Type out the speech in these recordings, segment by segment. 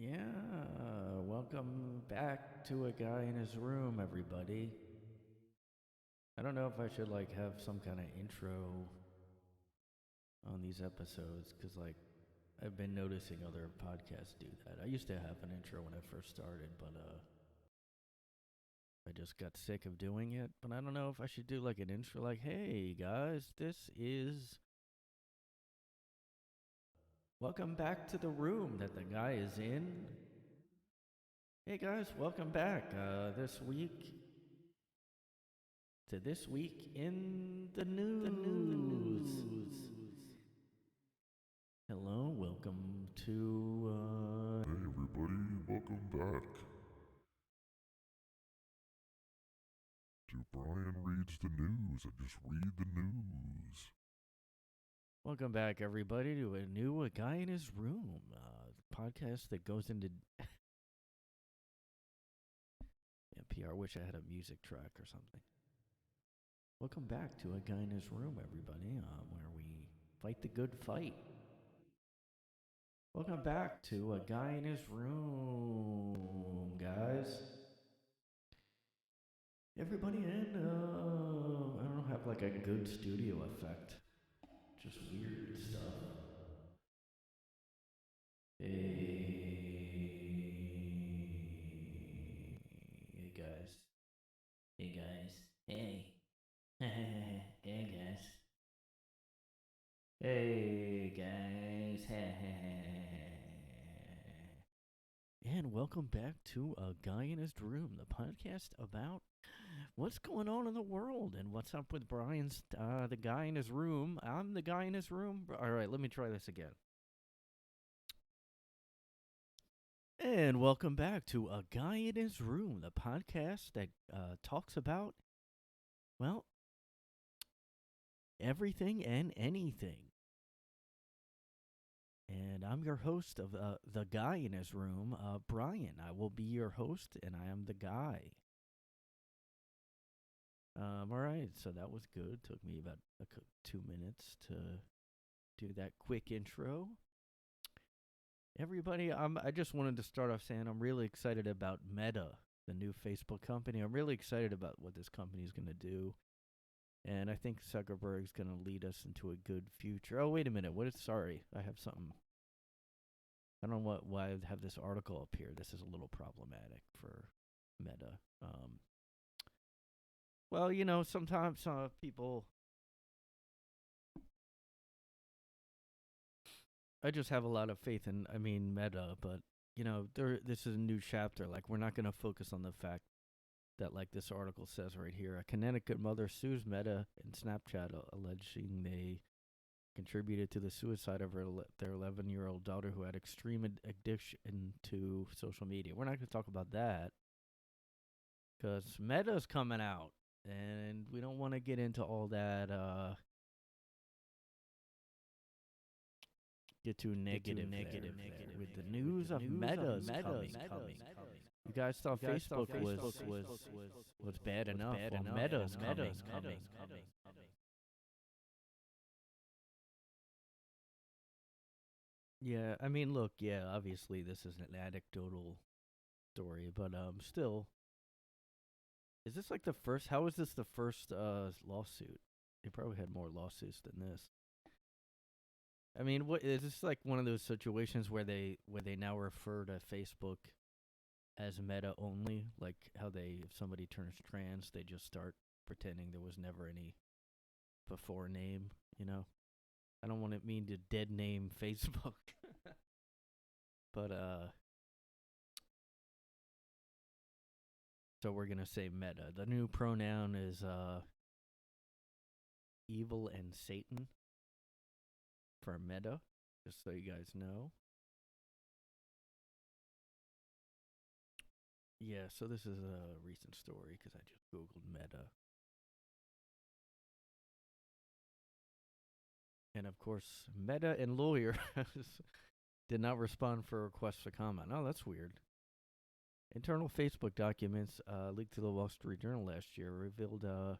Yeah, welcome back to A Guy in His Room, everybody. I don't know if I should have some kind of intro on these episodes cuz I've been noticing other podcasts do that. I used to have an intro when I first started, but I just got sick of doing it. But I don't know if I should do an intro "Hey guys, this is welcome back to the room that the guy is in. Hey guys, welcome back. This week in the news. Hello, welcome to. Hey everybody, welcome back to Brian Reads the News. I just read the news. Welcome back, everybody, to a guy in his room podcast that goes into. NPR. Wish I had a music track or something. Welcome back to a guy in his room, everybody, where we fight the good fight. Welcome back to a guy in his room, guys. Everybody in, I don't have a good studio effect. Just weird stuff. Hey guys. Hey guys. Hey. Hey guys. Hey guys. And welcome back to A Guy in His Room, the podcast about what's going on in the world and what's up with Brian's the guy in his room. I'm the guy in his room. All right, let me try this again. And welcome back to A Guy in His Room, the podcast that talks about, well, everything and anything. And I'm your host of The Guy in His Room, Brian. I will be your host, and I am the guy. All right, so that was good. Took me about 2 minutes to do that quick intro. Everybody, I just wanted to start off saying I'm really excited about Meta, the new Facebook company. I'm really excited about what this company is going to do. And I think Zuckerberg's going to lead us into a good future. Oh, wait a minute. Sorry, I have something. I don't know why I have this article up here. This is a little problematic for Meta. Well, sometimes people. I just have a lot of faith in, Meta, but this is a new chapter. We're not going to focus on the fact that, this article says right here, a Connecticut mother sues Meta and Snapchat, alleging they contributed to the suicide of their 11-year-old daughter who had extreme addiction to social media. We're not going to talk about that because Meta's coming out, and we don't want to get into all that. Get too negative with the news of Meta's coming. You guys thought Facebook was bad enough. Meta's coming. Yeah, look, obviously this is an anecdotal story, but still, is this the first? How is this the first lawsuit? They probably had more lawsuits than this. What is this one of those situations where they now refer to Facebook as Meta only, like how if somebody turns trans, they just start pretending there was never any before name, I don't want to mean to dead name Facebook. But so we're going to say Meta. The new pronoun is evil and Satan for Meta, just so you guys know. Yeah, so this is a recent story because I just Googled Meta. And of course, Meta and lawyer did not respond for requests for comment. Oh, that's weird. Internal Facebook documents leaked to the Wall Street Journal last year revealed the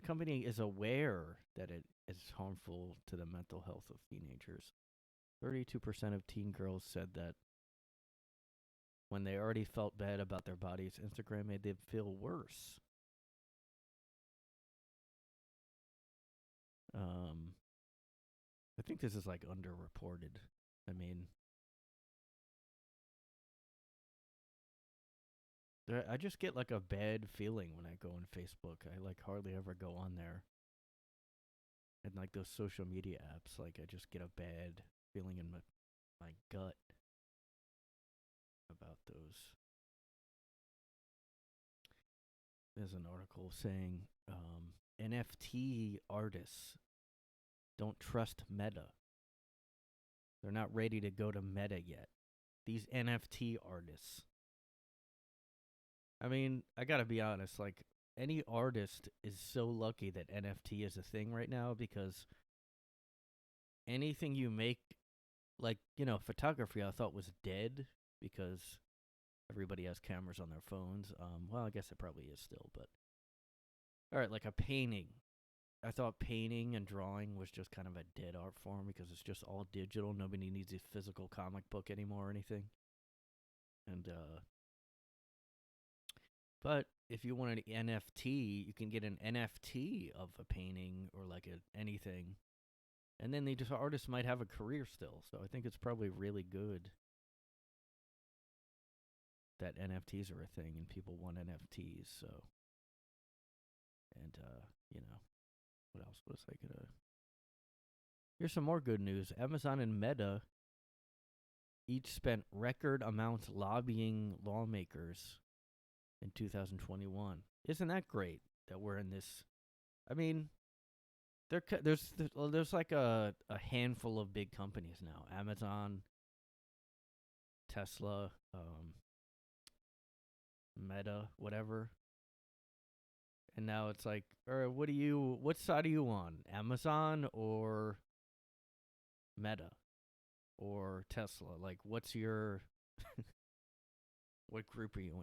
company is aware that it is harmful to the mental health of teenagers. 32% of teen girls said that when they already felt bad about their bodies, Instagram made them feel worse. I think this is like underreported. I mean, I just get like a bad feeling when I go on Facebook. I like hardly ever go on there. And like those social media apps, like I just get a bad feeling in my gut about those. There's an article saying NFT artists don't trust Meta. They're not ready to go to Meta yet. These NFT artists. I mean, I gotta be honest, like, any artist is so lucky that NFT is a thing right now because anything you make, like, photography I thought was dead because everybody has cameras on their phones. Well, I guess it probably is still, but. Alright, like a painting. I thought painting and drawing was just kind of a dead art form because it's just all digital. Nobody needs a physical comic book anymore or anything. And, but if you want an NFT, you can get an NFT of a painting or like anything. And then the artists might have a career still. So I think it's probably really good that NFTs are a thing and people want NFTs. So, and, what else was I gonna... Here's some more good news. Amazon and Meta each spent record amounts lobbying lawmakers in 2021. Isn't that great that we're in this? I mean, there's like a handful of big companies now. Amazon, Tesla, Meta, whatever. And now it's like, what side are you on? Amazon or Meta or Tesla? Like, what's your, what group are you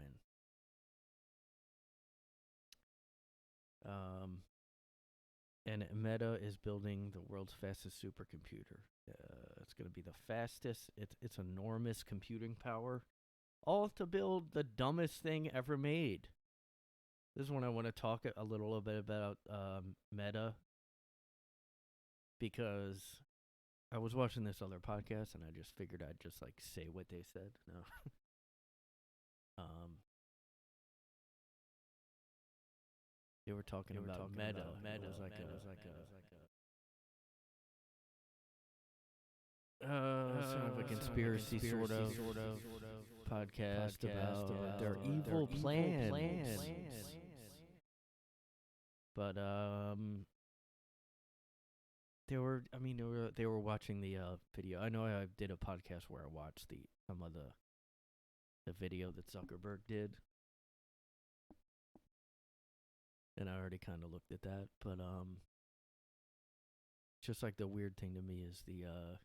in? And Meta is building the world's fastest supercomputer. It's going to be the fastest. It's enormous computing power, all to build the dumbest thing ever made. This is when I want to talk a little bit about Meta, because I was watching this other podcast and I just figured I'd just like say what they said. No. They were talking about Meta. It was like sort of a conspiracy sort of podcast about their evil plans. But they were watching the video. I know I did a podcast where I watched some of the video that Zuckerberg did. And I already kind of looked at that, but just like the weird thing to me is the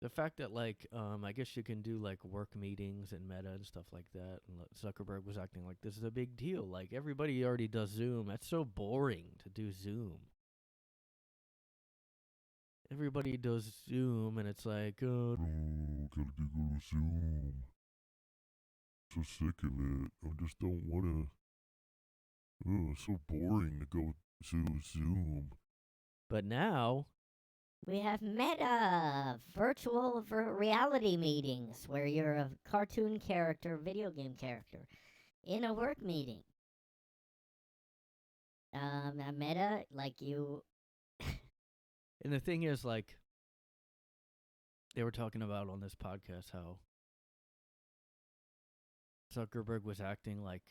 fact that like I guess you can do like work meetings and Meta and stuff like that, and Zuckerberg was acting like this is a big deal. Like everybody already does Zoom. That's so boring to do Zoom. Everybody does Zoom, and it's like, oh, gotta go to Zoom. So sick of it. I just don't wanna. Oh, it's so boring to go to Zoom. But now we have Meta virtual reality meetings where you're a cartoon character, video game character, in a work meeting. A Meta, like you. And the thing is, like, they were talking about on this podcast how Zuckerberg was acting like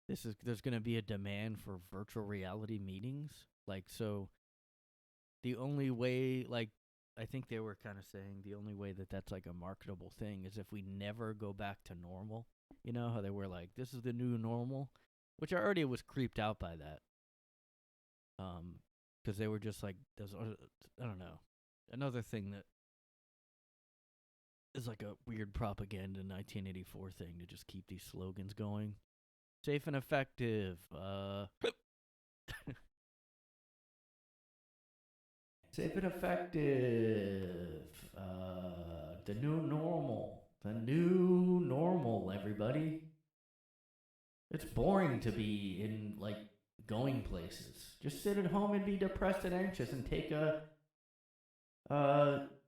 there's going to be a demand for virtual reality meetings. Like, so the only way, like, I think they were kind of saying the only way that that's like a marketable thing is if we never go back to normal. You know how they were like, this is the new normal, which I already was creeped out by that. Because they were just like, I don't know. Another thing that is like a weird propaganda 1984 thing to just keep these slogans going. Safe and effective. Safe and effective. The new normal. The new normal, everybody. It's boring to be in, like, going places. Just sit at home and be depressed and anxious and take a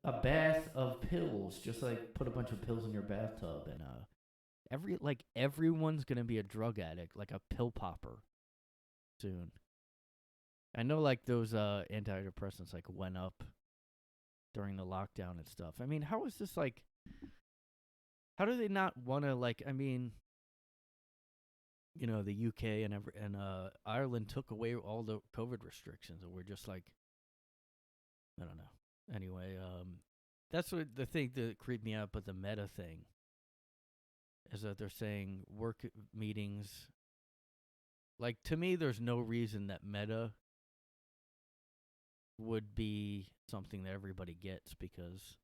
bath of pills. Just, like, put a bunch of pills in your bathtub and, everyone's gonna be a drug addict, like a pill popper soon. I know, like, those antidepressants, like, went up during the lockdown and stuff. I mean, how is this, like, how do they not want to, like, I mean, you know, the UK and Ireland took away all the COVID restrictions, and we're just like, I don't know. Anyway, that's what the thing that creeped me out, but the meta thing is that they're saying work meetings. Like, to me, there's no reason that meta would be something that everybody gets because,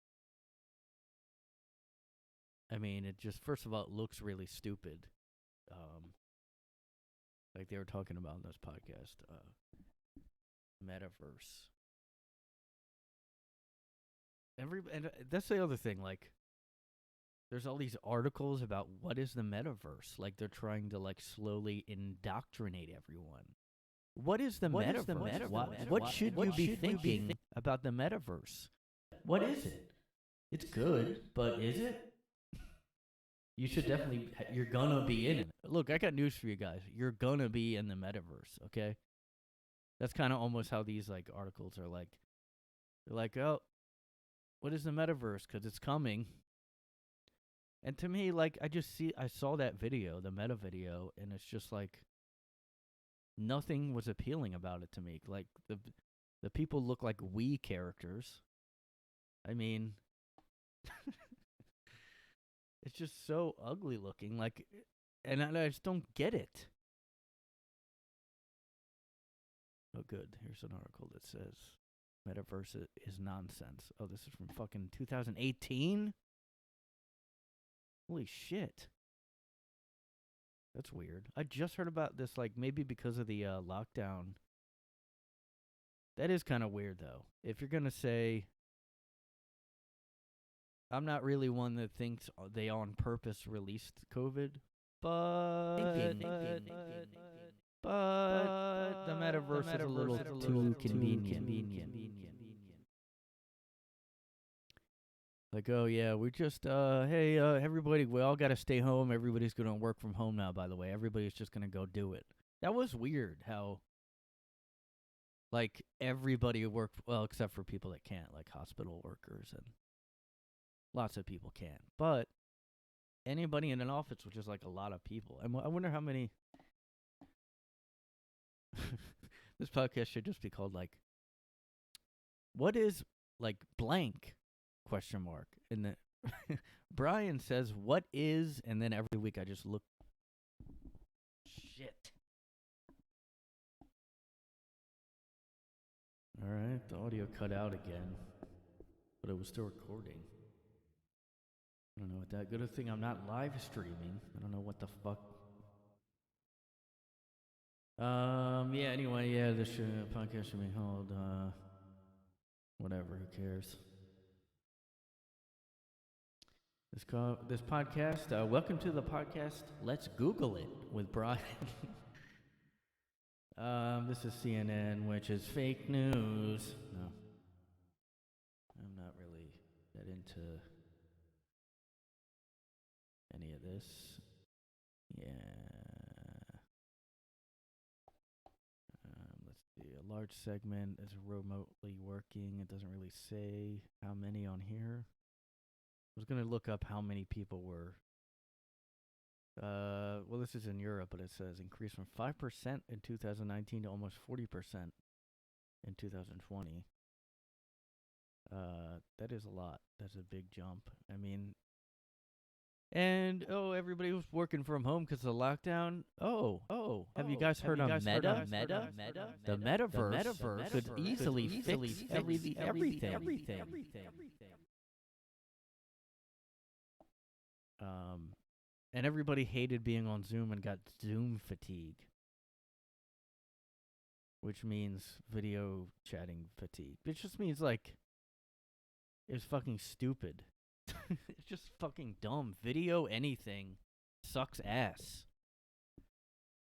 I mean, it just, first of all, it looks really stupid. Like they were talking about in this podcast, metaverse. And that's the other thing, like, there's all these articles about what is the metaverse. Like, they're trying to, like, slowly indoctrinate everyone. What is the metaverse? What should you be thinking about the metaverse? What is it? It's good, but is it? You should definitely, you're gonna be in it. Look, I got news for you guys. You're gonna be in the metaverse, okay? That's kind of almost how these, like, articles are like. They're like, oh, what is the metaverse? Because it's coming. And to me, like, I saw that video, the meta video, and it's just like, nothing was appealing about it to me. Like, the people look like Wii characters. I mean, it's just so ugly looking. Like, and I just don't get it. Oh, good. Here's an article that says metaverse is nonsense. Oh, this is from fucking 2018? Holy shit. That's weird. I just heard about this, like, maybe because of the lockdown. That is kind of weird, though. If you're going to say, I'm not really one that thinks they on purpose released COVID, but the metaverse is a little too convenient. Like, oh, yeah, we just, hey, everybody, we all got to stay home. Everybody's going to work from home now, by the way. Everybody's just going to go do it. That was weird how, like, everybody worked, well, except for people that can't, like hospital workers, and lots of people can. But anybody in an office, which is, like, a lot of people. I wonder how many. This podcast should just be called, like, what is, like, blank? ? And then Brian says, what is, and then every week I just look. Shit. All right, the audio cut out again, but it was still recording. I don't know what that, good thing I'm not live streaming. I don't know what the fuck. Yeah, anyway, yeah, this podcast should be called, whatever, who cares? This podcast, welcome to the podcast, Let's Google It, with Brian. This is CNN, which is fake news. No. I'm not really that into any of this. Yeah. Let's see. A large segment is remotely working. It doesn't really say how many on here. I was going to look up how many people were. Well, this is in Europe, but it says increased from 5% in 2019 to almost 40% in 2020. That is a lot. That's a big jump. I mean, and everybody was working from home because of the lockdown. Have you guys heard of Meta? The metaverse could easily fix everything. And everybody hated being on Zoom and got Zoom fatigue. which means video chatting fatigue. It just means like it's fucking stupid. It's just fucking dumb. Video anything sucks ass.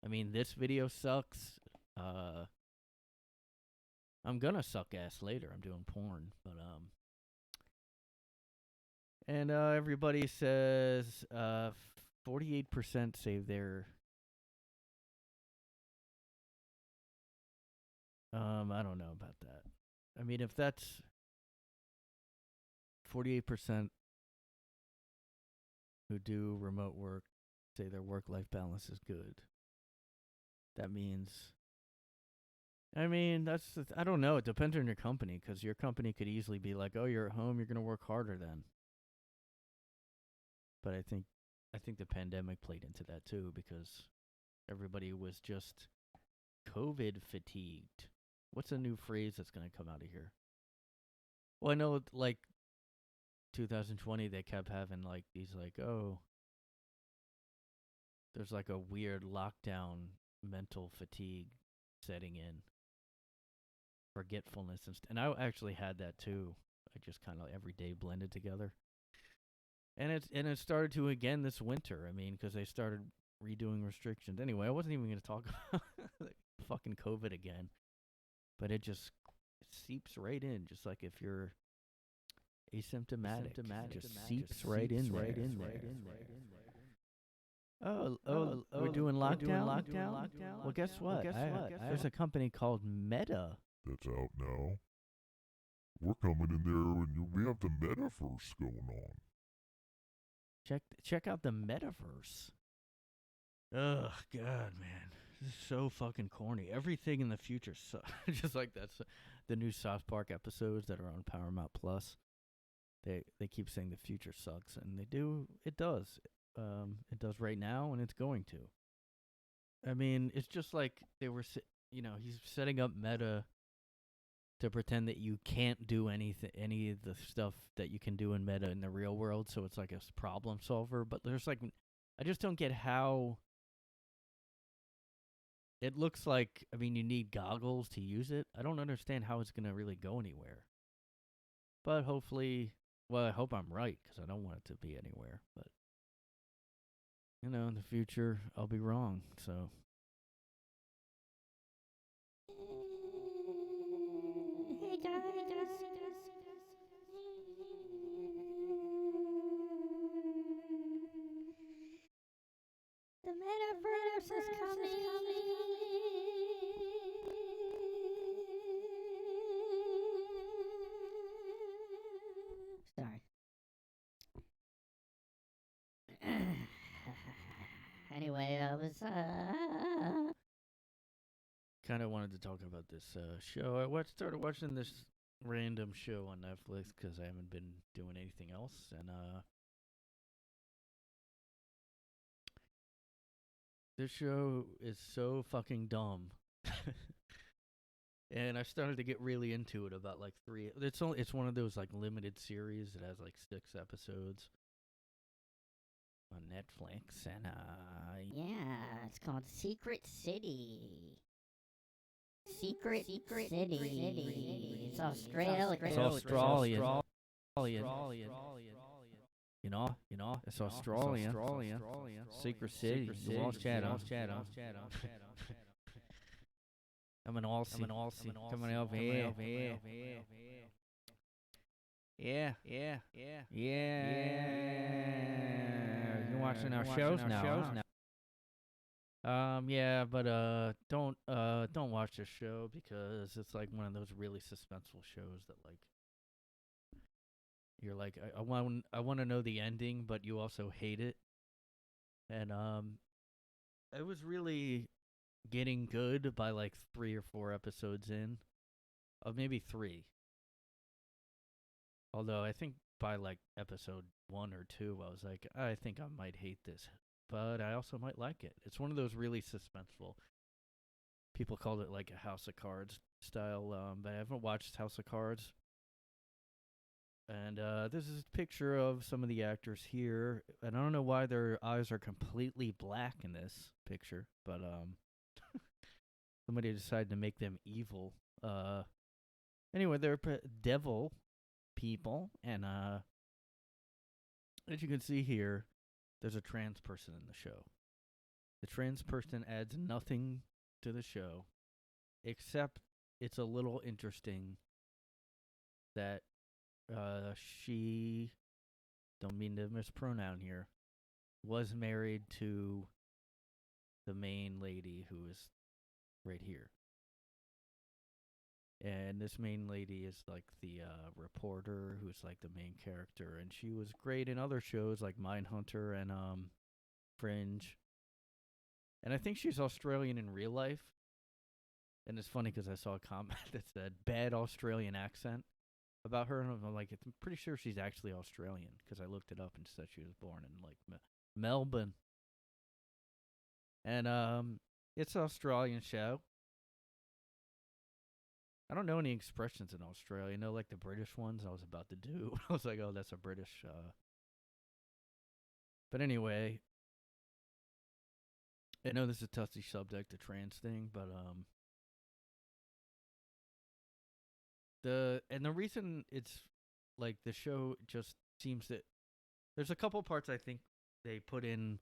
I mean, this video sucks. I'm gonna suck ass later. I'm doing porn, but and everybody says 48% say they're I don't know about that. I mean, if that's 48% who do remote work say their work-life balance is good, that means, I mean, I don't know. It depends on your company, because your company could easily be like, oh, you're at home, you're going to work harder then. But I think the pandemic played into that too, because everybody was just COVID fatigued. What's a new phrase that's going to come out of here? Well, I know, like, 2020, they kept having, like, these, like, oh, there's, like, a weird lockdown mental fatigue setting in. Forgetfulness. And I actually had that, too. I just kind of every day blended together. And it started to again this winter. I mean, because they started redoing restrictions. Anyway, I wasn't even going to talk about fucking COVID again. But it just seeps right in, just like if you're asymptomatic. Just seeps right in there. Oh, we're doing lockdown? Well, guess what? There's a company called Meta. That's out now. We're coming in there and we have the metaverse going on. Check out the metaverse. Ugh, God, man. This is so fucking corny. Everything in the future sucks. Just like that's the new South Park episodes that are on Paramount Plus. They keep saying the future sucks, and they do. It does. It does right now, and it's going to. I mean, it's just like they were, he's setting up Meta to pretend that you can't do any of the stuff that you can do in Meta in the real world, so it's like a problem solver. But there's like, I just don't get how. It looks like, I mean, you need goggles to use it. I don't understand how it's going to really go anywhere. But hopefully, well, I hope I'm right, because I don't want it to be anywhere. But, in the future, I'll be wrong, so. Hey guys. The metaverse is coming. Sorry. Anyway, I was Kind of wanted to talk about this show. I started watching this random show on Netflix because I haven't been doing anything else, and this show is so fucking dumb. And I started to get really into it about like 3. It's one of those like limited series that has like 6 episodes on Netflix, and yeah, it's called Secret City. Secret City. It's Australia. It's Australian. You know, it's Australian. Secret City. Watch that. I'm an Aussie. Coming over here. Yeah. You're watching our shows now. Yeah, but don't watch this show, because it's like one of those really suspenseful shows that like you're like I want to know the ending, but you also hate it. And it was really getting good by like 3 or 4 episodes in, of maybe 3. Although I think by like episode 1 or 2, I was like, I think I might hate this, but I also might like it. It's one of those really suspenseful. People called it like a House of Cards style, but I haven't watched House of Cards. And this is a picture of some of the actors here, and I don't know why their eyes are completely black in this picture, but somebody decided to make them evil. Anyway, they're devil people, and as you can see here, there's a trans person in the show. The trans person adds nothing to the show, except it's a little interesting that she, don't mean to mispronoun here, was married to the main lady who is right here. And this main lady is like the reporter who's like the main character, and she was great in other shows like Mindhunter and Fringe. And I think she's Australian in real life. And it's funny because I saw a comment that said bad Australian accent about her, and I'm like, I'm pretty sure she's actually Australian because I looked it up and said she was born in like Melbourne. And it's an Australian show. I don't know any expressions in Australia. I know like the British ones I was about to do. I was like, oh, that's a British. But anyway, I know this is a touchy subject, the trans thing, but the reason it's like the show just seems that there's a couple parts I think they put in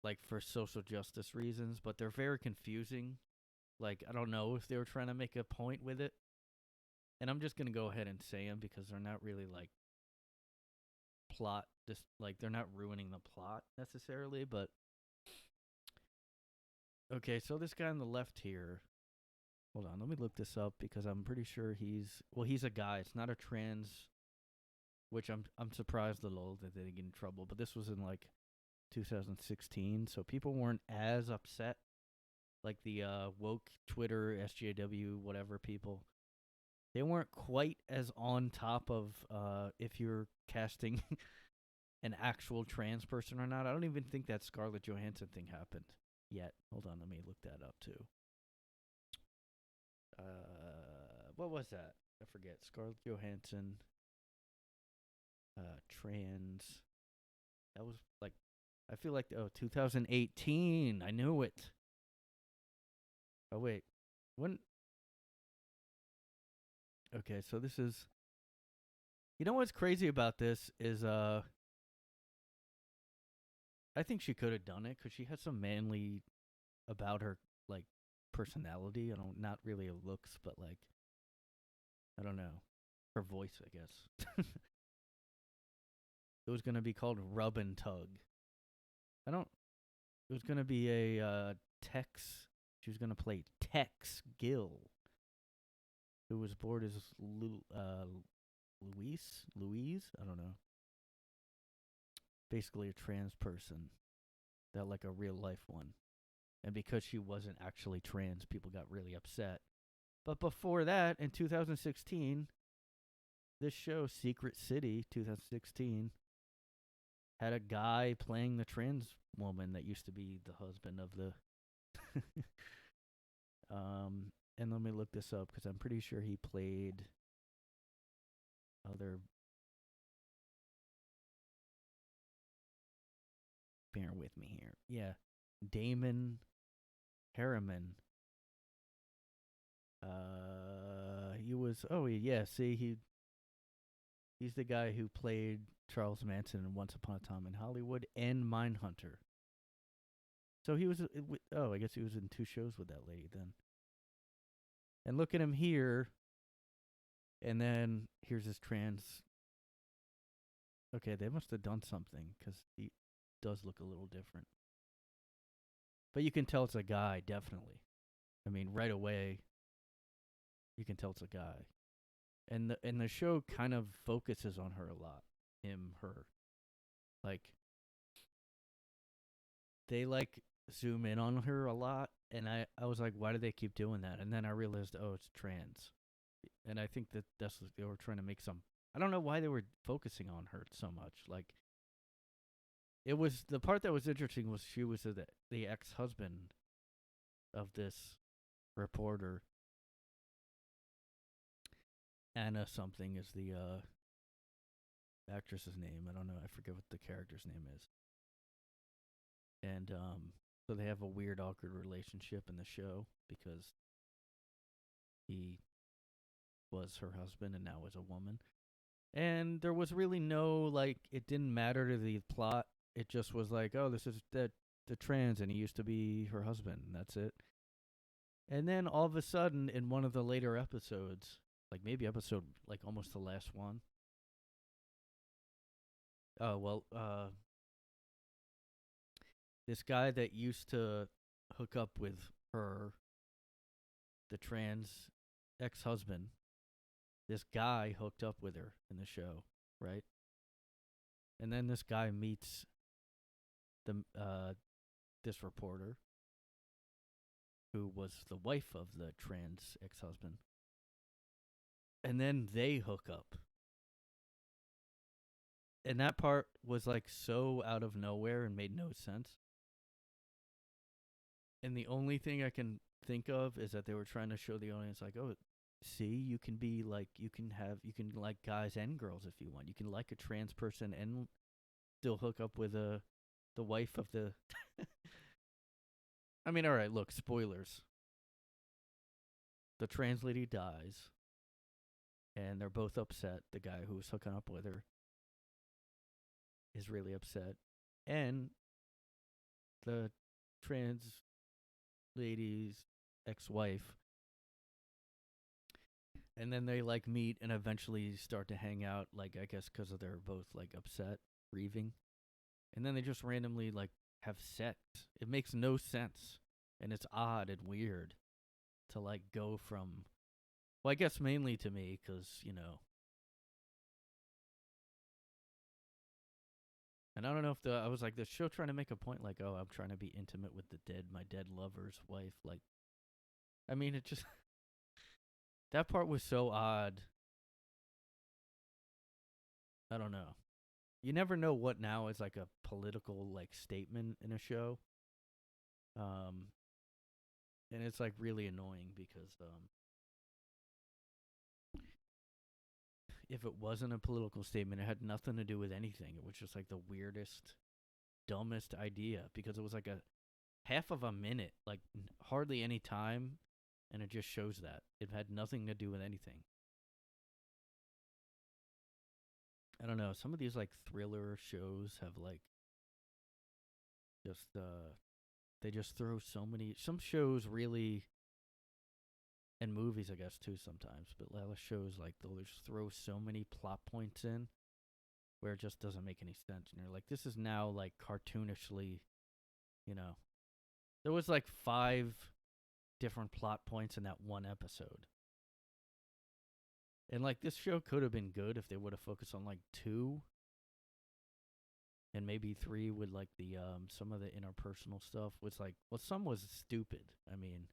like for social justice reasons, but they're very confusing. Like, I don't know if they were trying to make a point with it. And I'm just going to go ahead and say them because they're not really, like, plot. Like, they're not ruining the plot necessarily, but... Okay, so this guy on the left here... Hold on, let me look this up because I'm pretty sure he's... Well, he's a guy. It's not a trans... Which I'm surprised a little that they didn't get in trouble. But this was in, like, 2016, so people weren't as upset. Like the woke Twitter, SJW, whatever people, they weren't quite as on top of if you're casting an actual trans person or not. I don't even think that Scarlett Johansson thing happened yet. Hold on, let me look that up too. What was that? I forget. Scarlett Johansson, trans. That was like, I feel like, 2018. I knew it. Oh, wait. When? Okay, so this is... You know what's crazy about this is, I think she could have done it because she has some manly about her, like, personality. Not really a looks, but, like, I don't know. Her voice, I guess. It was going to be called Rub and Tug. It was going to be a Tex... She was going to play Tex Gill, who was born as Louise? I don't know. Basically a trans person, that like a real life one. And because she wasn't actually trans, people got really upset. But before that, in 2016, this show, Secret City, 2016, had a guy playing the trans woman that used to be the husband of the... And let me look this up because I'm pretty sure he played other... Bear with me here. Yeah. Damon Harriman. He was... Oh, yeah, see, he's the guy who played Charles Manson in Once Upon a Time in Hollywood and Mindhunter. So he was... I guess he was in 2 shows with that lady then. And look at him here. And then here's his trans. Okay, they must have done something because he does look a little different. But you can tell it's a guy, definitely. I mean, right away, you can tell it's a guy. And the show kind of focuses on her a lot. Him, her. Like, they like zoom in on her a lot. And I was like, why do they keep doing that? And then I realized, oh, it's trans. And I think that's what they were trying to make some... I don't know why they were focusing on her so much. Like, it was... The part that was interesting was she was the ex-husband of this reporter. Anna something is the actress's name. I don't know. I forget what the character's name is. And So they have a weird, awkward relationship in the show because he was her husband and now is a woman. And there was really no, like, it didn't matter to the plot. It just was like, oh, this is the trans, and he used to be her husband, and that's it. And then all of a sudden, in one of the later episodes, like maybe episode, like almost the last one. This guy that used to hook up with her, the trans ex-husband, this guy hooked up with her in the show, right? And then this guy meets this reporter who was the wife of the trans ex-husband. And then they hook up. And that part was like so out of nowhere and made no sense. And the only thing I can think of is that they were trying to show the audience like, oh, see, you can be like, you can like guys and girls if you want. You can like a trans person and still hook up with the wife of the I mean, all right, look, spoilers. The trans lady dies, and they're both upset. The guy who was hooking up with her is really upset, and the trans lady's ex-wife. And then they like meet and eventually start to hang out, like I guess because of they're both like upset, grieving. And then they just randomly like have sex. It makes no sense. And it's odd and weird to like go from, well, I guess mainly to me because, you know. And I don't know if I was like, the show trying to make a point like, oh, I'm trying to be intimate with my dead lover's wife. Like, I mean, it just, that part was so odd. I don't know. You never know what now is like a political like statement in a show. And it's like really annoying because if it wasn't a political statement, it had nothing to do with anything. It was just like the weirdest, dumbest idea because it was like a half of a minute, like hardly any time, and it just shows that it had nothing to do with anything. I don't know. Some of these like thriller shows have like just they just throw so many. Some shows really, and movies I guess too sometimes, but a lot of shows like they'll just throw so many plot points in where it just doesn't make any sense. And you're like, this is now like cartoonishly, you know. There was like 5 different plot points in that one episode. And like this show could have been good if they would have focused on like 2 and maybe 3 with like the some of the interpersonal stuff was like, well, some was stupid. I mean,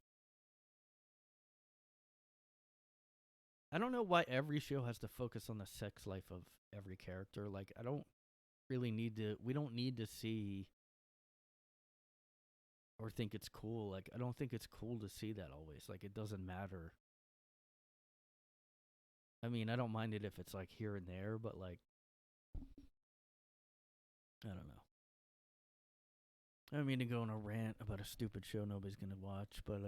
I don't know why every show has to focus on the sex life of every character. Like, I don't really need to, we don't need to see or think it's cool. Like, I don't think it's cool to see that always. Like, it doesn't matter. I mean, I don't mind it if it's like here and there, but like, I don't know. I don't mean to go on a rant about a stupid show nobody's gonna watch, but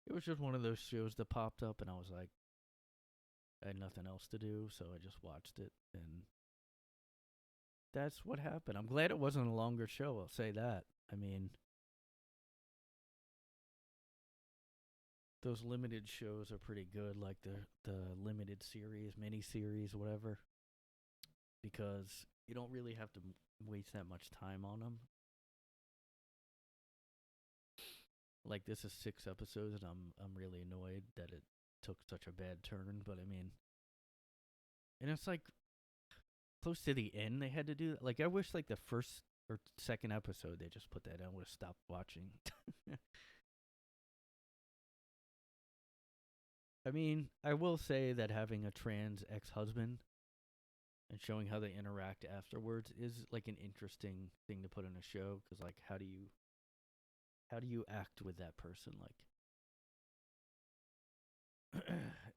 it was just one of those shows that popped up, and I was like, I had nothing else to do, so I just watched it, and that's what happened. I'm glad it wasn't a longer show, I'll say that. I mean, those limited shows are pretty good, like the limited series, mini-series, whatever, because you don't really have to waste that much time on them. Like, this is 6 episodes, and I'm really annoyed that it took such a bad turn, but I mean, and it's like close to the end they had to do that. Like, I wish like the first or second episode they just put that in. I would have stopped watching. I mean, I will say that having a trans ex-husband and showing how they interact afterwards is like an interesting thing to put in a show, because like how do you act with that person, like.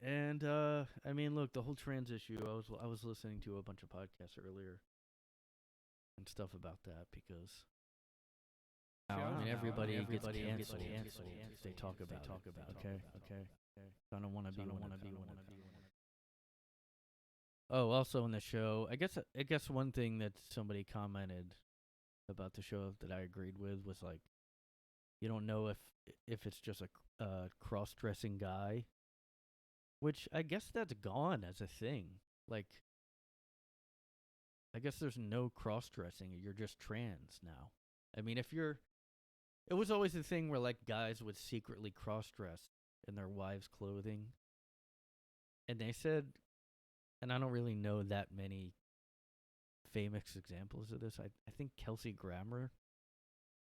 And I mean, look, the whole trans issue, I was listening to a bunch of podcasts earlier and stuff about that, because I mean, everybody gets canceled if they talk about it. Okay. I don't want to be one. Oh, also in the show, I guess one thing that somebody commented about the show that I agreed with was like, you don't know if it's just a cross-dressing guy, which I guess that's gone as a thing. Like, I guess there's no cross-dressing. You're just trans now. I mean, it was always the thing where like guys would secretly cross-dress in their wives' clothing, and they said, and I don't really know that many famous examples of this. I think Kelsey Grammer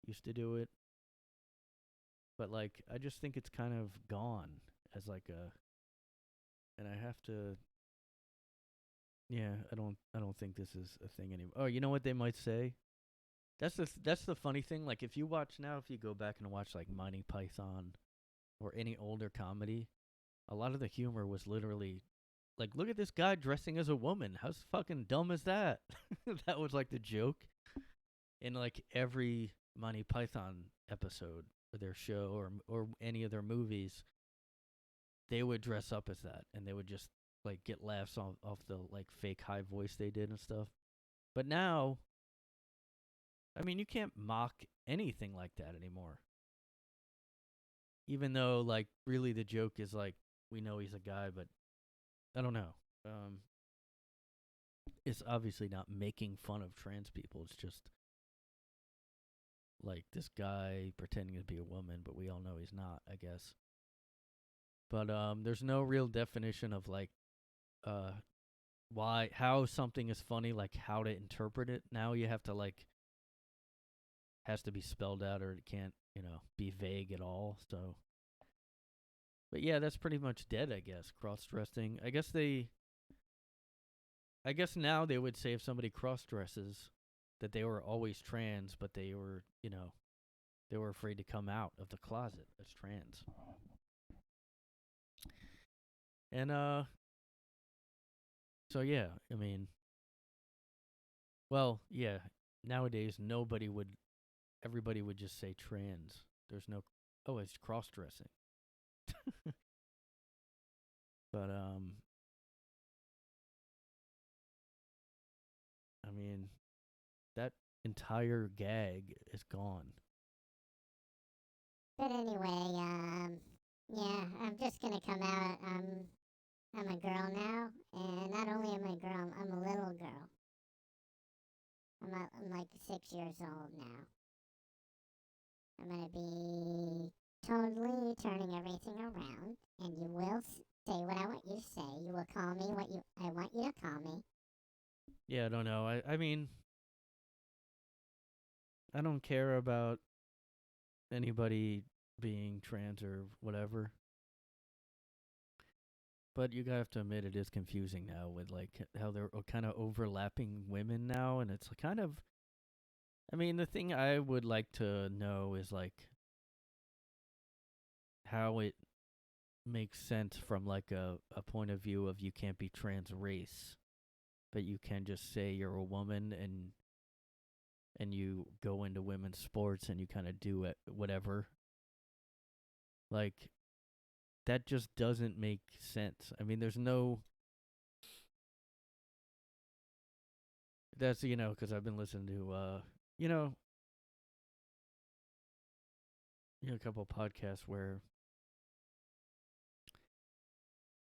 used to do it. But like I just think it's kind of gone as like and I have to I don't think this is a thing anymore. Oh, you know what they might say? That's the funny thing. Like if you go back and watch like Monty Python or any older comedy, a lot of the humor was literally like, look at this guy dressing as a woman. How fucking dumb is that? That was like the joke in like every Monty Python episode or their show or any of their movies. They would dress up as that, and they would just like get laughs off the like fake high voice they did and stuff. But now, I mean, you can't mock anything like that anymore. Even though like really the joke is like we know he's a guy, but I don't know. It's obviously not making fun of trans people. It's just like this guy pretending to be a woman, but we all know he's not, I guess. But there's no real definition of like how something is funny, like how to interpret it. Now you have to like has to be spelled out, or it can't, be vague at all. So, but yeah, that's pretty much dead, I guess. Cross-dressing. I guess now they would say if somebody cross-dresses that they were always trans, but they were, they were afraid to come out of the closet as trans. And so yeah, I mean, well, yeah, nowadays everybody would just say trans. There's no, it's cross-dressing. But I mean, that entire gag is gone. But anyway, yeah, I'm just gonna come out. I'm a girl now, and not only am I a girl, I'm a little girl. I'm like 6 years old now. I'm gonna be totally turning everything around, and you will say what I want you to say. You will call me what I want you to call me. Yeah, I don't know. I mean, I don't care about anybody being trans or whatever. But you have to admit it is confusing now with like how they're kind of overlapping women now, and it's kind of, I mean, the thing I would like to know is like how it makes sense from like a point of view of you can't be trans race, but you can just say you're a woman and you go into women's sports and you kind of do it, whatever. Like, that just doesn't make sense. I mean, there's no... That's, because I've been listening to, a couple of podcasts where...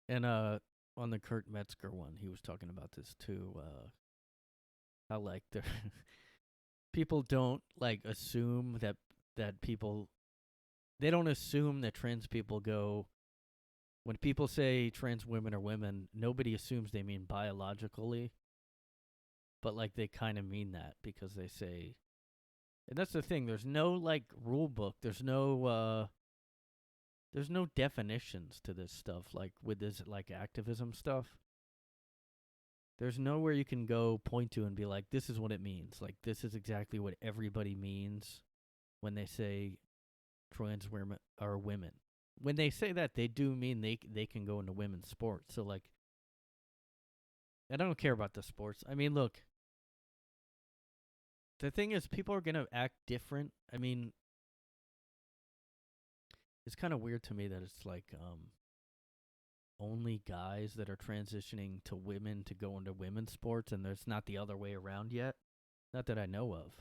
And on the Kurt Metzger one, he was talking about this too, how, like, people don't, like, assume that people... They don't assume that trans people go... When people say trans women are women, nobody assumes they mean biologically. But, like, they kind of mean that because they say... And that's the thing. There's no, like, rule book. There's no definitions to this stuff, like, with this, like, activism stuff. There's nowhere you can go point to and be like, this is what it means. Like, this is exactly what everybody means when they say trans women are women. When they say that, they do mean they can go into women's sports. So, like, I don't care about the sports. I mean, look, the thing is, people are going to act different. I mean, it's kind of weird to me that it's like only guys that are transitioning to women to go into women's sports, and there's not the other way around yet. Not that I know of.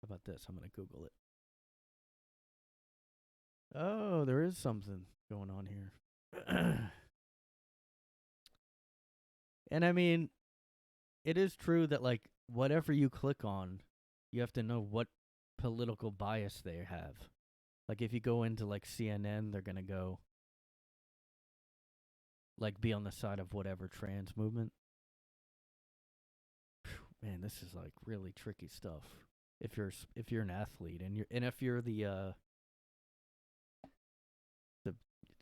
How about this? I'm going to Google it. Oh, there is something going on here. And I mean, it is true that, like, whatever you click on, you have to know what political bias they have. Like, if you go into, like, CNN, they're going to go, like, be on the side of whatever trans movement. Whew, man, this is, like, really tricky stuff. If you're an athlete and if you're the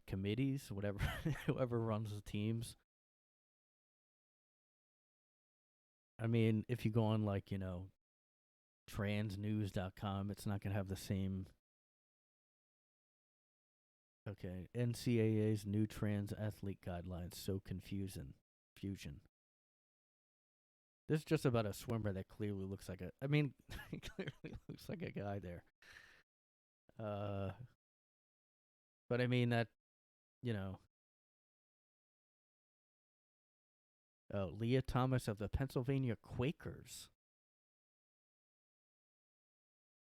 committees, whatever, whoever runs the teams. I mean, if you go on, like, transnews.com, it's not going to have the same. Okay, NCAA's new trans athlete guidelines, so confusing. Fusion. This is just about a swimmer that clearly looks like he clearly looks like a guy there. But I mean that, Oh, Leah Thomas of the Pennsylvania Quakers.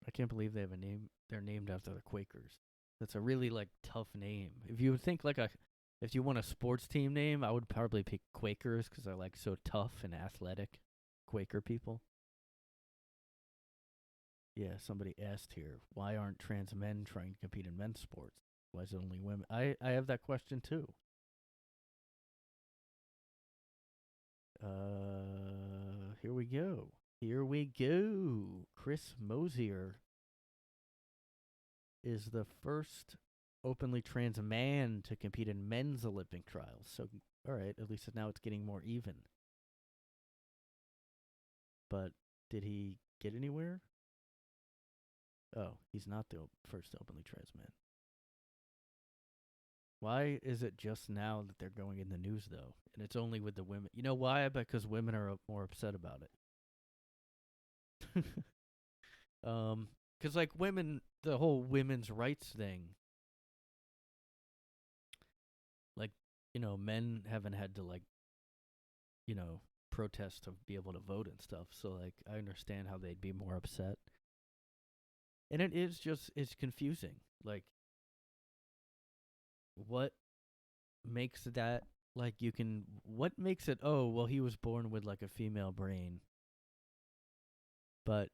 I can't believe they have a name. They're named after the Quakers. That's a really, like, tough name. If you would think, like, if you want a sports team name, I would probably pick Quakers because they're, like, so tough and athletic. Quaker people. Yeah, somebody asked here, why aren't trans men trying to compete in men's sports? Why is it only women? I have that question too. Here we go. Chris Mosier is the first openly trans man to compete in men's Olympic trials. So, all right, at least now it's getting more even. But did he get anywhere? Oh, he's not the first openly trans man. Why is it just now that they're going in the news, though? And it's only with the women. You know why? I bet because women are more upset about it. Because, like, women, the whole women's rights thing, like, men haven't had to, like, protest to be able to vote and stuff. So, like, I understand how they'd be more upset. And it is just, it's confusing. Like, what makes that, like, what makes it, oh, well, he was born with, like, a female brain. But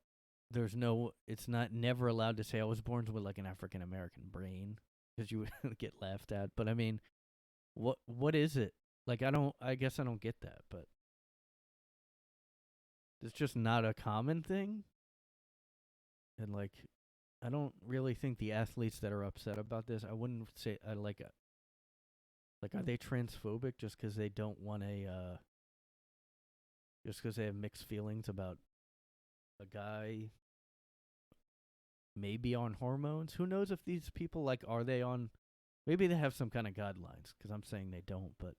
it's never allowed to say I was born with, like, an African American brain, because you would get laughed at. But I mean, what is it? Like, I guess I don't get that, but it's just not a common thing. And, like, I don't really think the athletes that are upset about this, I wouldn't say, are they transphobic just because they don't want just because they have mixed feelings about a guy maybe on hormones? Who knows if these people, like, are they on, maybe they have some kind of guidelines, because I'm saying they don't, but.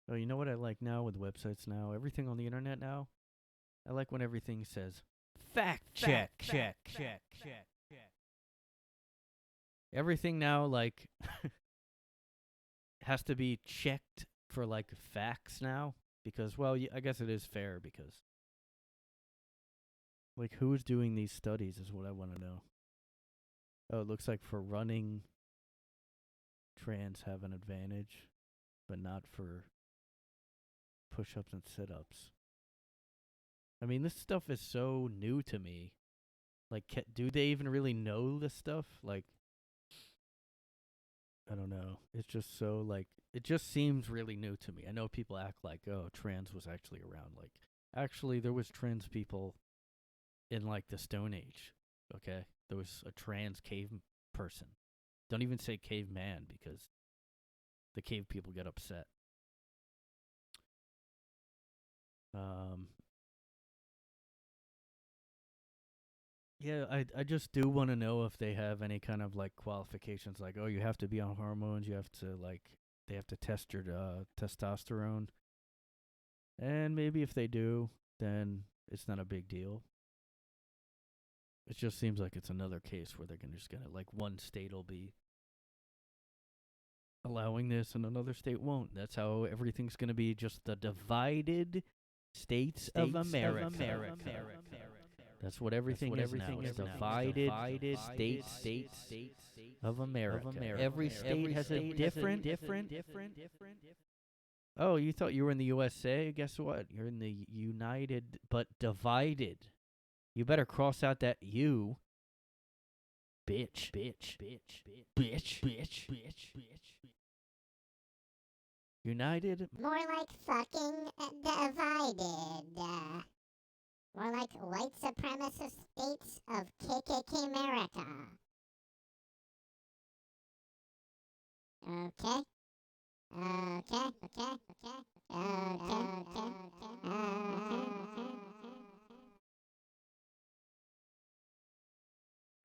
Oh, you know what I like now with websites now? Everything on the internet now? I like when everything says, fact check. Everything now, like, has to be checked for, like, facts now. Because, well, I guess it is fair because, like, who's doing these studies is what I want to know. Oh, it looks like for running, trans have an advantage, but not for push-ups and sit-ups. I mean, this stuff is so new to me. Like, do they even really know this stuff? Like, I don't know. It's just so, like, it just seems really new to me. I know people act like, oh, trans was actually around. Like, actually, there was trans people in, like, the Stone Age, okay? There was a trans cave person. Don't even say caveman because the cave people get upset. Yeah, I just do want to know if they have any kind of, like, qualifications, like, oh, you have to be on hormones, you have to, like, they have to test your testosterone. And maybe if they do, then it's not a big deal. It just seems like it's another case where they're just gonna like one state will be allowing this and another state won't. That's how everything's gonna be. Just the divided states of America. That's what everything is now. It's divided states of America. Every state has a different. Oh, you thought you were in the USA? Guess what? You're in the United, but divided. You better cross out that U. Bitch. United. More like fucking divided. More like white supremacist states of KKK America. Okay.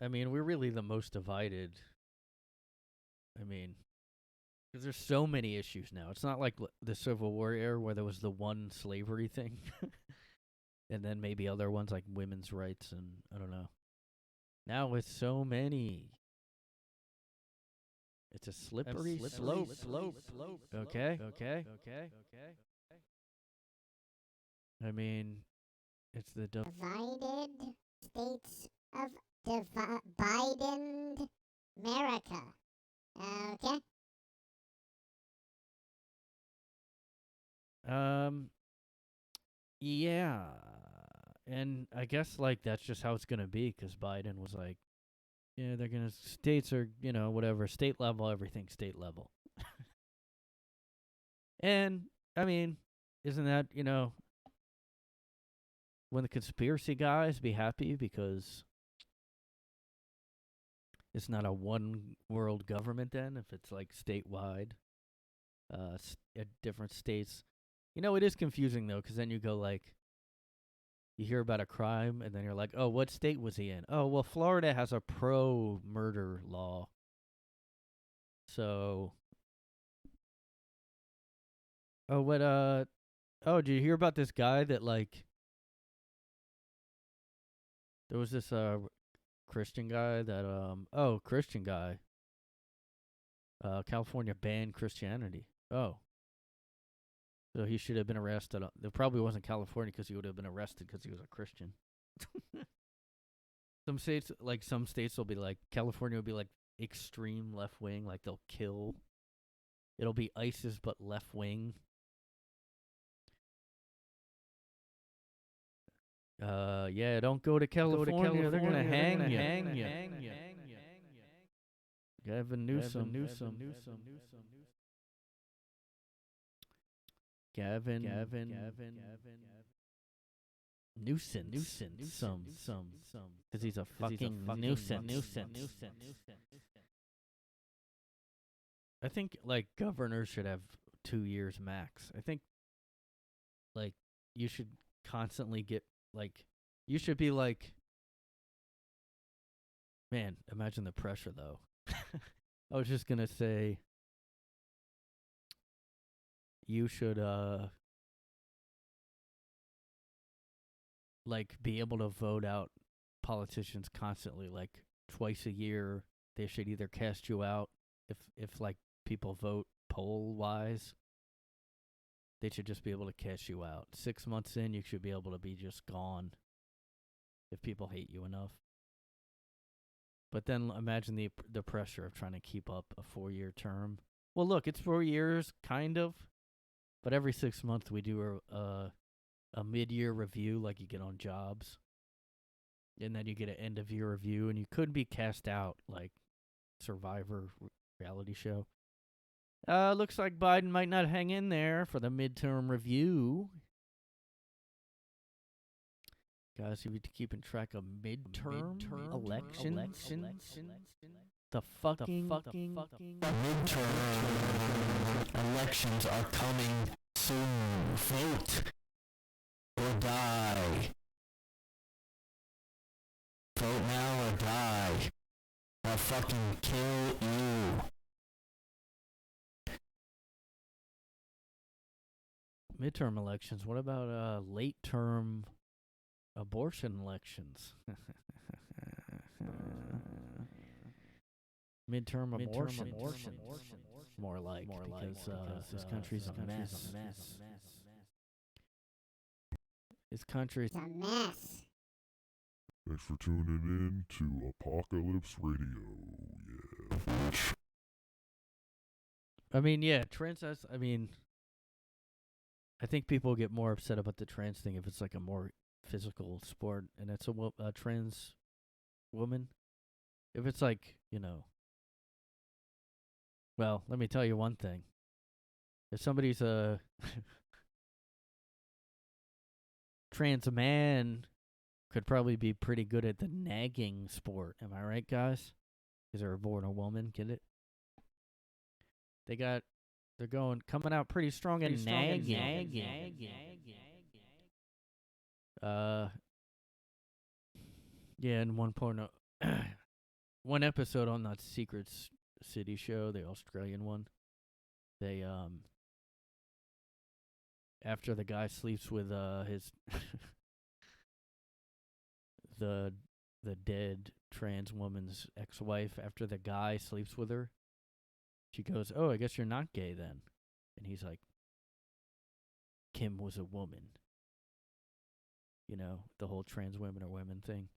I mean, we're really the most divided. I mean, because there's so many issues now. It's not like the Civil War era where there was the one slavery thing. And then maybe other ones like women's rights and I don't know. Now it's so many. It's a slippery slope. Okay. I mean, it's the Divided states of Biden America. Okay. Yeah. And I guess like that's just how it's gonna be because Biden was like, yeah, they're gonna states are whatever state level, everything state level. And I mean, isn't that when the conspiracy guys be happy because it's not a one world government then if it's like statewide, at different states. It is confusing though because then you go like. You hear about a crime, and then you're like, oh, what state was he in? Oh, well, Florida has a pro-murder law. So, did you hear about this guy that, like, there was this, Christian guy that, Christian guy. California banned Christianity. Oh. So he should have been arrested. It probably wasn't California because he would have been arrested because he was a Christian. Some states will be like, California will be like extreme left wing, like they'll kill. It'll be ISIS but left wing. Yeah, don't go to California. They're gonna hang you. Gavin Newsom. Gavin. Nuisance. Because he's a fucking nuisance. I think, like, governors should have 2 years max. I think, like, you should constantly get, like, you should be like, man, imagine the pressure, though. I was just gonna say, you should, like, be able to vote out politicians constantly, like, twice a year. They should either cast you out if like, people vote poll-wise. They should just be able to cast you out. 6 months in, you should be able to be just gone if people hate you enough. But then imagine the pressure of trying to keep up a 4-year term. Well, look, it's 4 years, kind of. But every 6 months we do a mid-year review like you get on Jobs. And then you get an end-of-year review, and you could be cast out like Survivor reality show. Looks like Biden might not hang in there for the midterm review. Guys, if you're keeping track of midterm elections. The fucking midterm elections are coming soon. Vote or die. Vote now or die. I'll fucking kill you. Midterm elections. What about late term abortion elections? midterm abortion. More like because this country's a mess. This country's It's a mess. Thanks for tuning in to Apocalypse Radio. Yeah. I mean, yeah, trans. I mean, I think people get more upset about the trans thing if it's like a more physical sport and it's a trans woman. If it's like, well, let me tell you one thing. If somebody's a trans man, could probably be pretty good at the nagging sport. Am I right, guys? Because they're born a woman. Get it? They're coming out pretty strong in nagging. Yeah, in one episode on that Secret City show, the Australian one, they after the guy sleeps with his the dead trans woman's ex-wife, after the guy sleeps with her, she goes, "Oh, I guess you're not gay then." And he's like, "Kim was a woman." The whole trans women or women thing.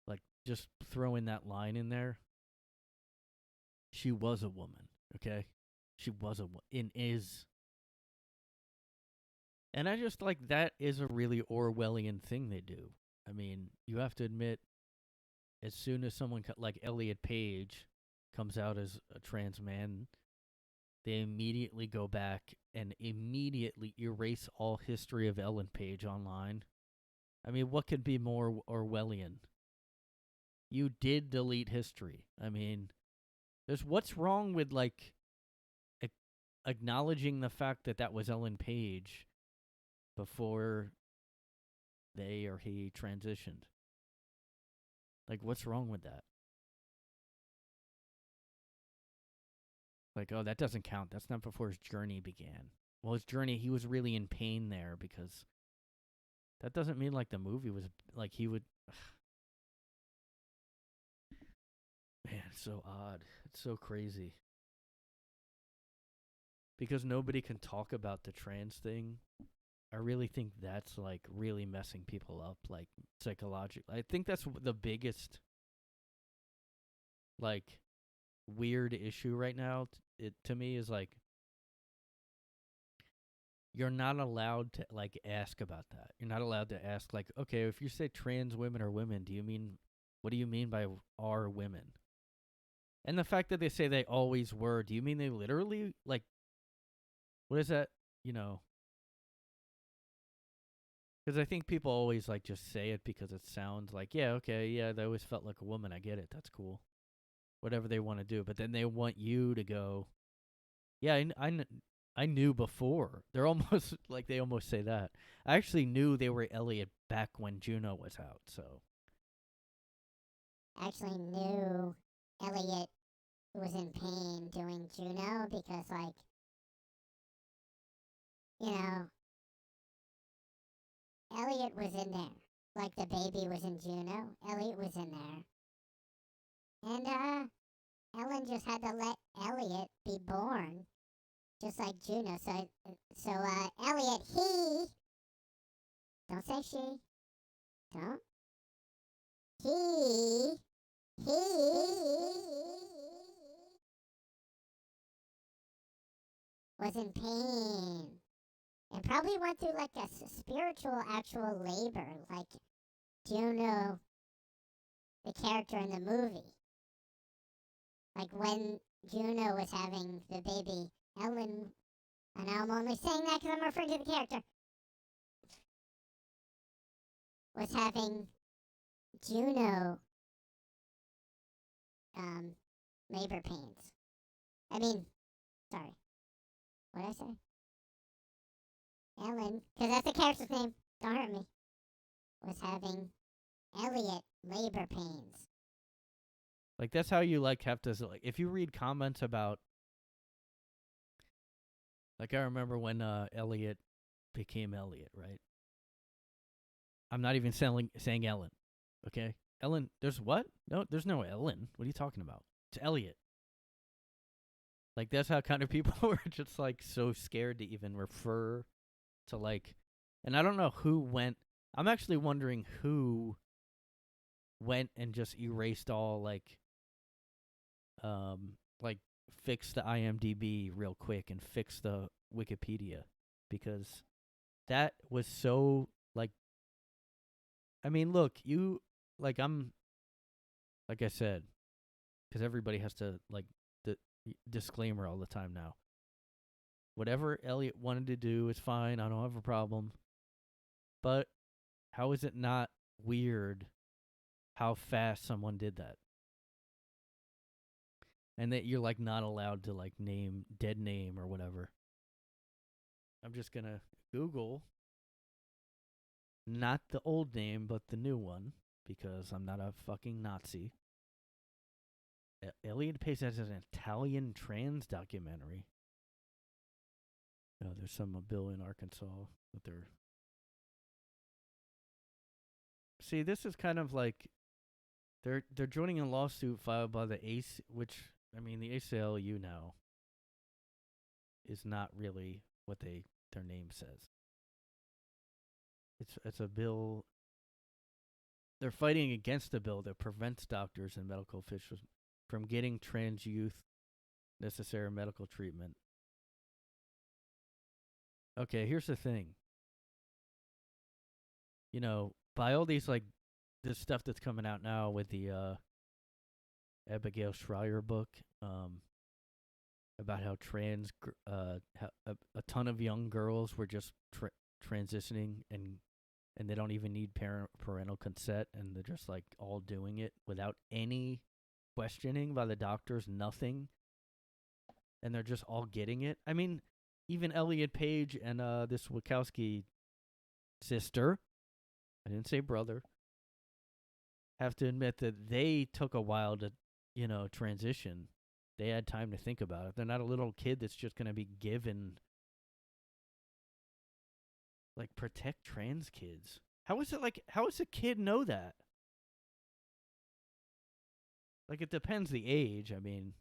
Like, just throwing that line in there. She was a woman, okay? She was is. And I just like, that is a really Orwellian thing they do. I mean, you have to admit, as soon as someone like Elliot Page comes out as a trans man, they immediately go back and immediately erase all history of Ellen Page online. I mean, what could be more Orwellian? You did delete history. I mean, what's wrong with, like, acknowledging the fact that was Ellen Page before they or he transitioned? Like, what's wrong with that? Like, oh, that doesn't count. That's not before his journey began. Well, his journey, he was really in pain there, because that doesn't mean, like, the movie was, like, he would... Man, it's so odd. It's so crazy. Because nobody can talk about the trans thing. I really think that's, like, really messing people up, like, psychologically. I think that's the biggest, like, weird issue right now. To me is, like, you're not allowed to, like, ask about that. You're not allowed to ask, like, okay, if you say trans women are women, what do you mean by are women? And the fact that they say they always were, do you mean they literally, like, what is that, Because I think people always, like, just say it because it sounds like, yeah, okay, yeah, they always felt like a woman, I get it, that's cool. Whatever they want to do. But then they want you to go, yeah, I knew before. They're almost, like, they almost say that. I actually knew they were Elliot back when Juno was out, so. I actually knew Elliot was in pain doing Juno because, like, Elliot was in there. Like, the baby was in Juno. Elliot was in there. And, Ellen just had to let Elliot be born. Just like Juno. So, Elliot, don't say she. Don't. He was in pain. And probably went through, like, a spiritual actual labor, like Juno, the character in the movie. Like, when Juno was having the baby, Ellen, and I'm only saying that because I'm referring to the character, was having Juno, labor pains. Sorry. What did I say? Ellen, because that's the character's name, don't hurt me, was having Elliot labor pains. Like, that's how you, like, have to, like, if you read comments about, like, I remember when Elliot became Elliot, right? I'm not even saying Ellen, okay? Ellen. There's what? No, there's no Ellen. What are you talking about? It's Elliot. Like, that's how kind of people were just, like, so scared to even refer to, like, and I don't know who went. I'm actually wondering who went and just erased all, like, fix the IMDb real quick and fix the Wikipedia, because that was so, like, I mean, look, like I said, because everybody has to, like, the disclaimer all the time now. Whatever Elliot wanted to do is fine. I don't have a problem. But how is it not weird how fast someone did that? And that you're, like, not allowed to, like, dead name or whatever. I'm just going to Google, not the old name, but the new one, because I'm not a fucking Nazi. Elliot Pace has an Italian trans documentary. Oh, there's some bill in Arkansas that they're... See, this is kind of like they're joining a lawsuit filed by the which, I mean, the ACLU now is not really what their name says. It's a bill. They're fighting against a bill that prevents doctors and medical officials from getting trans youth necessary medical treatment. Okay, here's the thing. You know, by all these, like, this stuff that's coming out now with the Abigail Schreier book, about how a ton of young girls were just transitioning and they don't even need parental consent, and they're just, like, all doing it without any questioning by the doctors, nothing, and they're just all getting it. I mean, even Elliot Page and this Wachowski sister, I didn't say brother, have to admit that they took a while to, you know, transition. They had time to think about it. They're not a little kid that's just going to be given, like, protect trans kids. How is a kid know that? Like, it depends the age, I mean,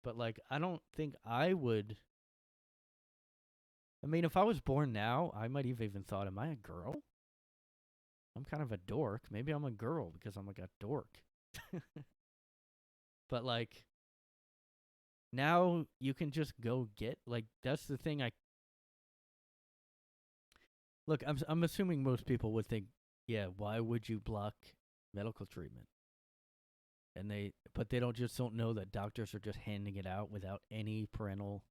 but, like, I don't think I would. I mean, if I was born now, I might have even thought, am I a girl? I'm kind of a dork. Maybe I'm a girl because I'm, like, a dork. But, like, now you can just go get, like, that's the thing. Look, I'm assuming most people would think, yeah, why would you block medical treatment? But they don't know that doctors are just handing it out without any parental.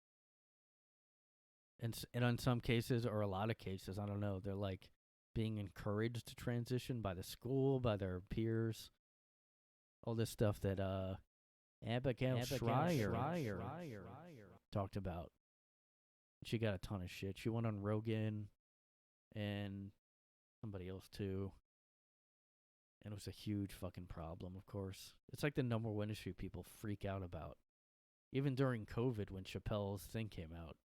And in some cases, or a lot of cases, I don't know, they're, like, being encouraged to transition by the school, by their peers. All this stuff that Abigail Schreier talked about. She got a ton of shit. She went on Rogan and somebody else too. And it was a huge fucking problem, of course. It's like the number one issue people freak out about. Even during COVID, when Chappelle's thing came out,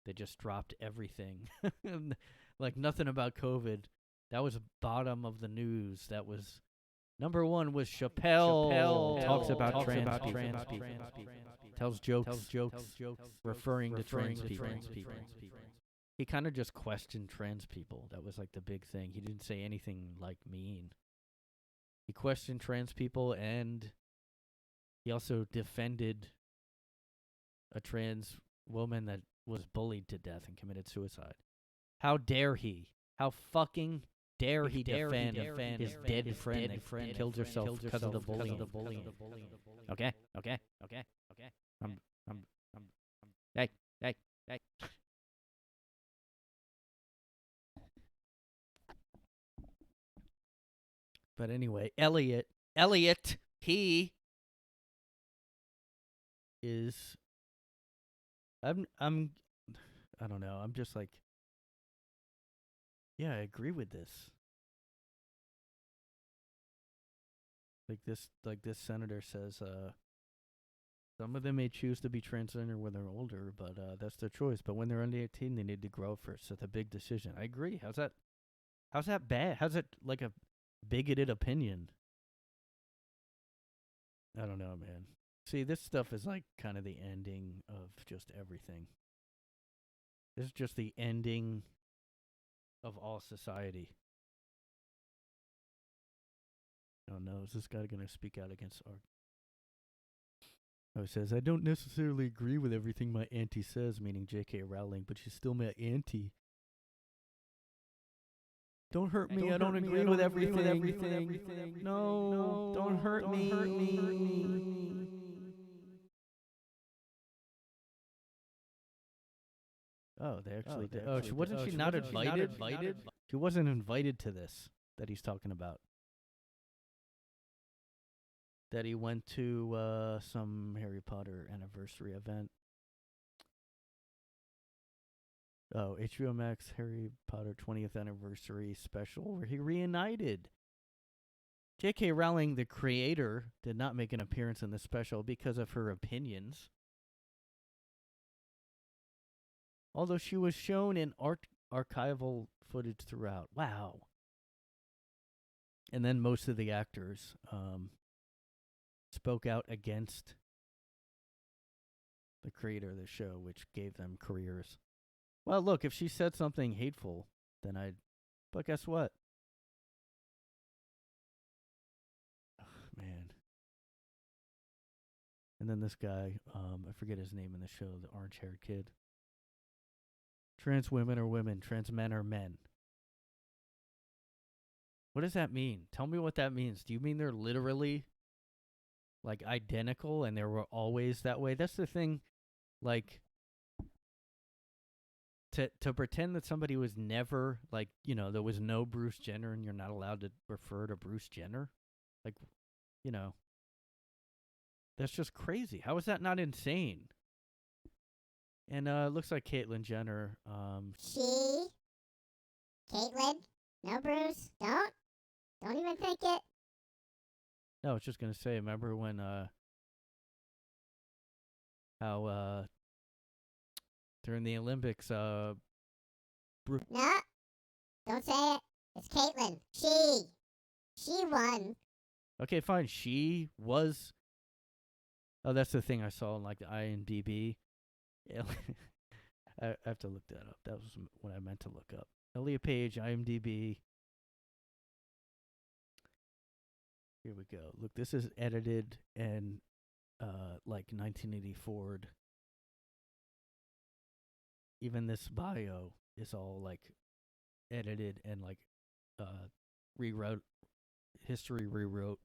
they just dropped everything. Like, nothing about COVID. That was bottom of the news. That was... Number one was Chappelle talks about trans people. Tells jokes, referring to trans people. He kind of just questioned trans people. That was, like, the big thing. He didn't say anything, like, mean. He questioned trans people, and he also defended a trans woman that was bullied to death and committed suicide. How dare he? How fucking dare he defend his dead friend that killed herself because of the bullying? Okay. Hey. But anyway, Elliot, he is. I don't know. I'm just like, yeah, I agree with this. Like this senator says, some of them may choose to be transgender when they're older, but that's their choice. But when they're under 18, they need to grow first. It's a big decision. I agree. How's that bad? How's it like a bigoted opinion? I don't know, man. See, this stuff is like kind of the ending of just everything. This is just the ending of all society. Oh no, is this guy going to speak out against our... Oh, it says, I don't necessarily agree with everything my auntie says, meaning J.K. Rowling, but she's still my auntie. Don't hurt me, I don't agree with everything. No, don't hurt me. Oh, they actually did. Oh, wasn't she not invited? She wasn't invited to this that he's talking about. That he went to some Harry Potter anniversary event. Oh, HBO Max Harry Potter 20th anniversary special where he reunited. J.K. Rowling, the creator, did not make an appearance in the special because of her opinions. Although she was shown in archival footage throughout. Wow. And then most of the actors spoke out against the creator of the show, which gave them careers. Well, look, if she said something hateful, then I'd... But guess what? Ugh, man. And then this guy, I forget his name in the show, the orange-haired kid. Trans women are women, trans men are men. What does that mean? Tell me what that means. Do you mean they're literally, like, identical and they were always that way? That's the thing, like... To pretend that somebody was never, like, you know, there was no Bruce Jenner and you're not allowed to refer to Bruce Jenner. Like, you know, that's just crazy. How is that not insane? And it looks like Caitlyn Jenner. Caitlyn? No, Bruce. Don't even think it. No, I was just going to say, remember when, how, during the Olympics, No, don't say it. It's Caitlyn. She won. Okay, fine. She was... Oh, that's the thing I saw in, like, the IMDb. I have to look that up. That was what I meant to look up. Elliot Page, IMDb. Here we go. Look, this is edited and, like, 1984'd. Even this bio is all, like, edited and, like, rewrote. History rewrote.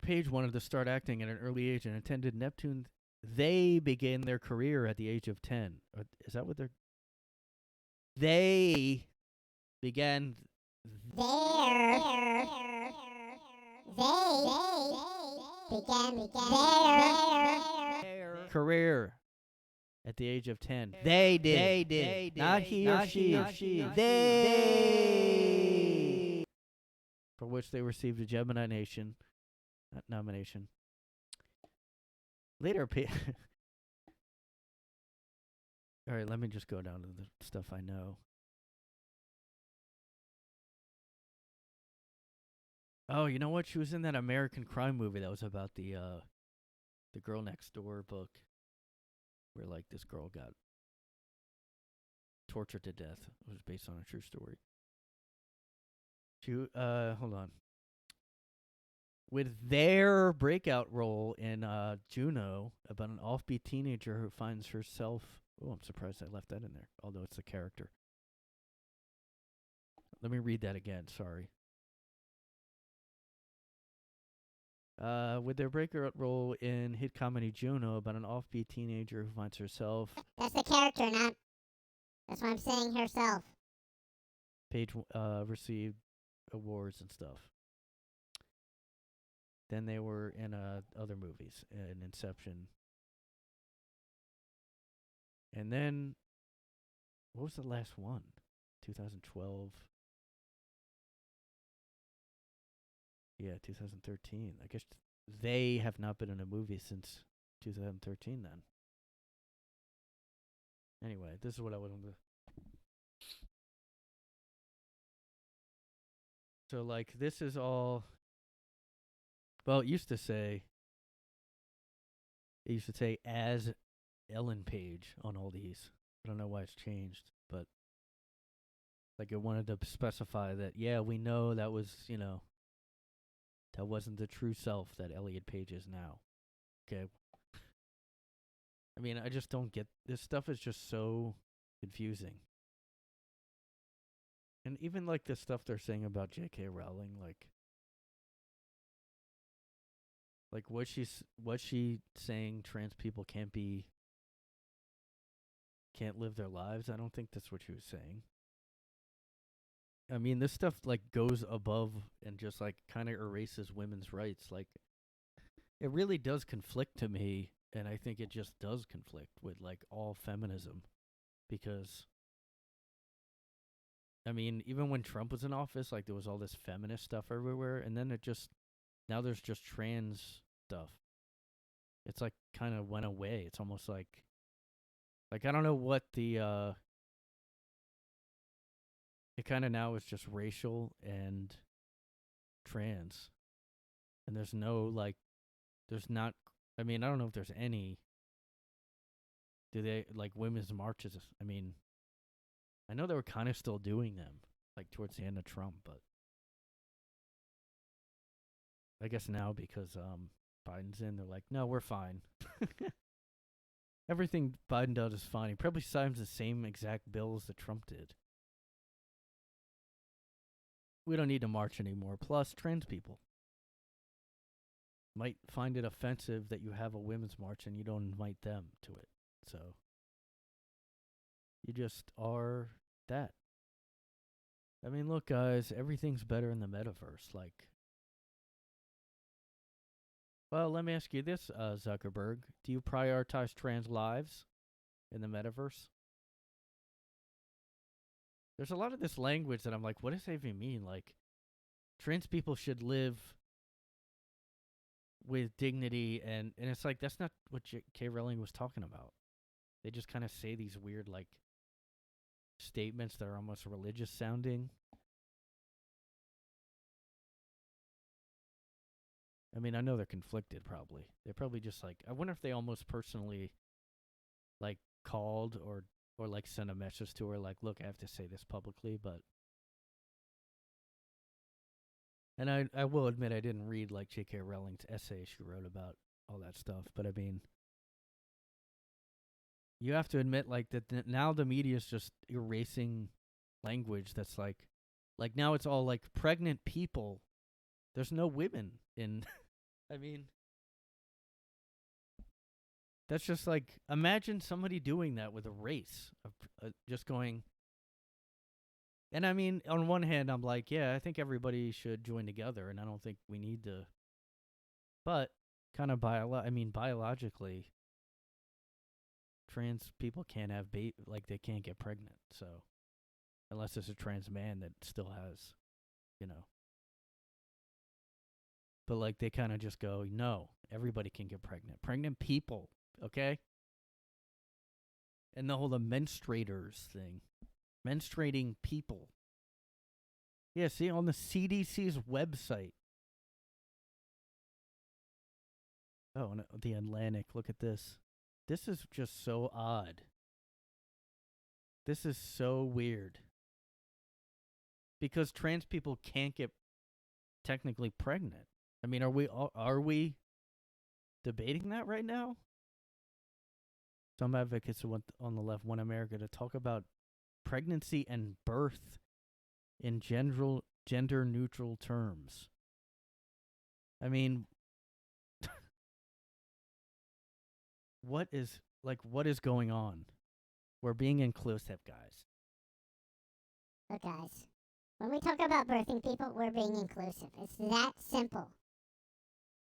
Page wanted to start acting at an early age and attended Neptune. They began their career at the age of 10. Is that what they're... They began... Began their career at the age of 10. They did. Not he or she. They. For which they received a Gemini Nation nomination. Later, all right, let me just go down to the stuff I know. Oh, you know what? She was in that American Crime movie that was about the Girl Next Door book, where, like, this girl got tortured to death. It was based on a true story. Hold on. With their breakout role in Juno, about an offbeat teenager who finds herself... Oh, I'm surprised I left that in there, although it's the character. Let me read that again, sorry. With their breakout role in hit comedy Juno, about an offbeat teenager who finds herself... That's the character, not... That's why I'm saying herself. Page received awards and stuff. Then they were in other movies, in Inception. And then, what was the last one? 2012. Yeah, 2013. I guess they have not been in a movie since 2013 then. Anyway, this is what I wanted to... So, like, this is all. Well, it used to say as Ellen Page on all these. I don't know why it's changed, but like it wanted to specify that, yeah, we know that was, that wasn't the true self that Elliot Page is now. Okay. I mean, I just don't get this stuff is just so confusing. And even like the stuff they're saying about J.K. Rowling, like was she saying trans people can't live their lives? I don't think that's what she was saying. I mean, this stuff like goes above and just like kind of erases women's rights. Like, it really does conflict to me, and I think it just does conflict with like all feminism, because I mean, even when Trump was in office, like there was all this feminist stuff everywhere, and then now there's just trans stuff. It's like kind of went away. It's almost like I don't know what the it kind of now is just racial and trans. And there's no there's not, I mean, I don't know if there's any, do they, like women's marches? I mean, I know they were kind of still doing them, like towards the end of Trump, but I guess now because Biden's in, they're like, no, we're fine. Everything Biden does is fine. He probably signs the same exact bills that Trump did. We don't need to march anymore. Plus, trans people might find it offensive that you have a women's march and you don't invite them to it. So, you just are that. I mean, look, guys, everything's better in the metaverse. Like, well, let me ask you this, Zuckerberg. Do you prioritize trans lives in the metaverse? There's a lot of this language that I'm like, what does that even mean? Like, trans people should live with dignity, and it's like, that's not what K. Rowling was talking about. They just kind of say these weird, like, statements that are almost religious sounding. I mean, I know they're conflicted, probably. They're probably just like, I wonder if they almost personally, like, called or like sent a message to her, like, look, I have to say this publicly, but. And I will admit I didn't read, like, J.K. Rowling's essay she wrote about all that stuff, but I mean, you have to admit, like, that now the media is just erasing language that's like now it's all like pregnant people. There's no women in, I mean, that's just like, imagine somebody doing that with a race, just going. And I mean, on one hand, I'm like, yeah, I think everybody should join together, and I don't think we need to. But kind of biologically, trans people can't have like they can't get pregnant. So unless it's a trans man that still has, But like they kind of just go, no, everybody can get pregnant. Pregnant people, okay? And the whole menstruators thing. Menstruating people. Yeah, see, on the CDC's website. Oh, no, the Atlantic, look at this. This is just so odd. This is so weird. Because trans people can't get technically pregnant. I mean, are we debating that right now? Some advocates on the left want America to talk about pregnancy and birth in gender-neutral terms. I mean, what is going on? We're being inclusive, guys. Look, guys, when we talk about birthing people, we're being inclusive. It's that simple.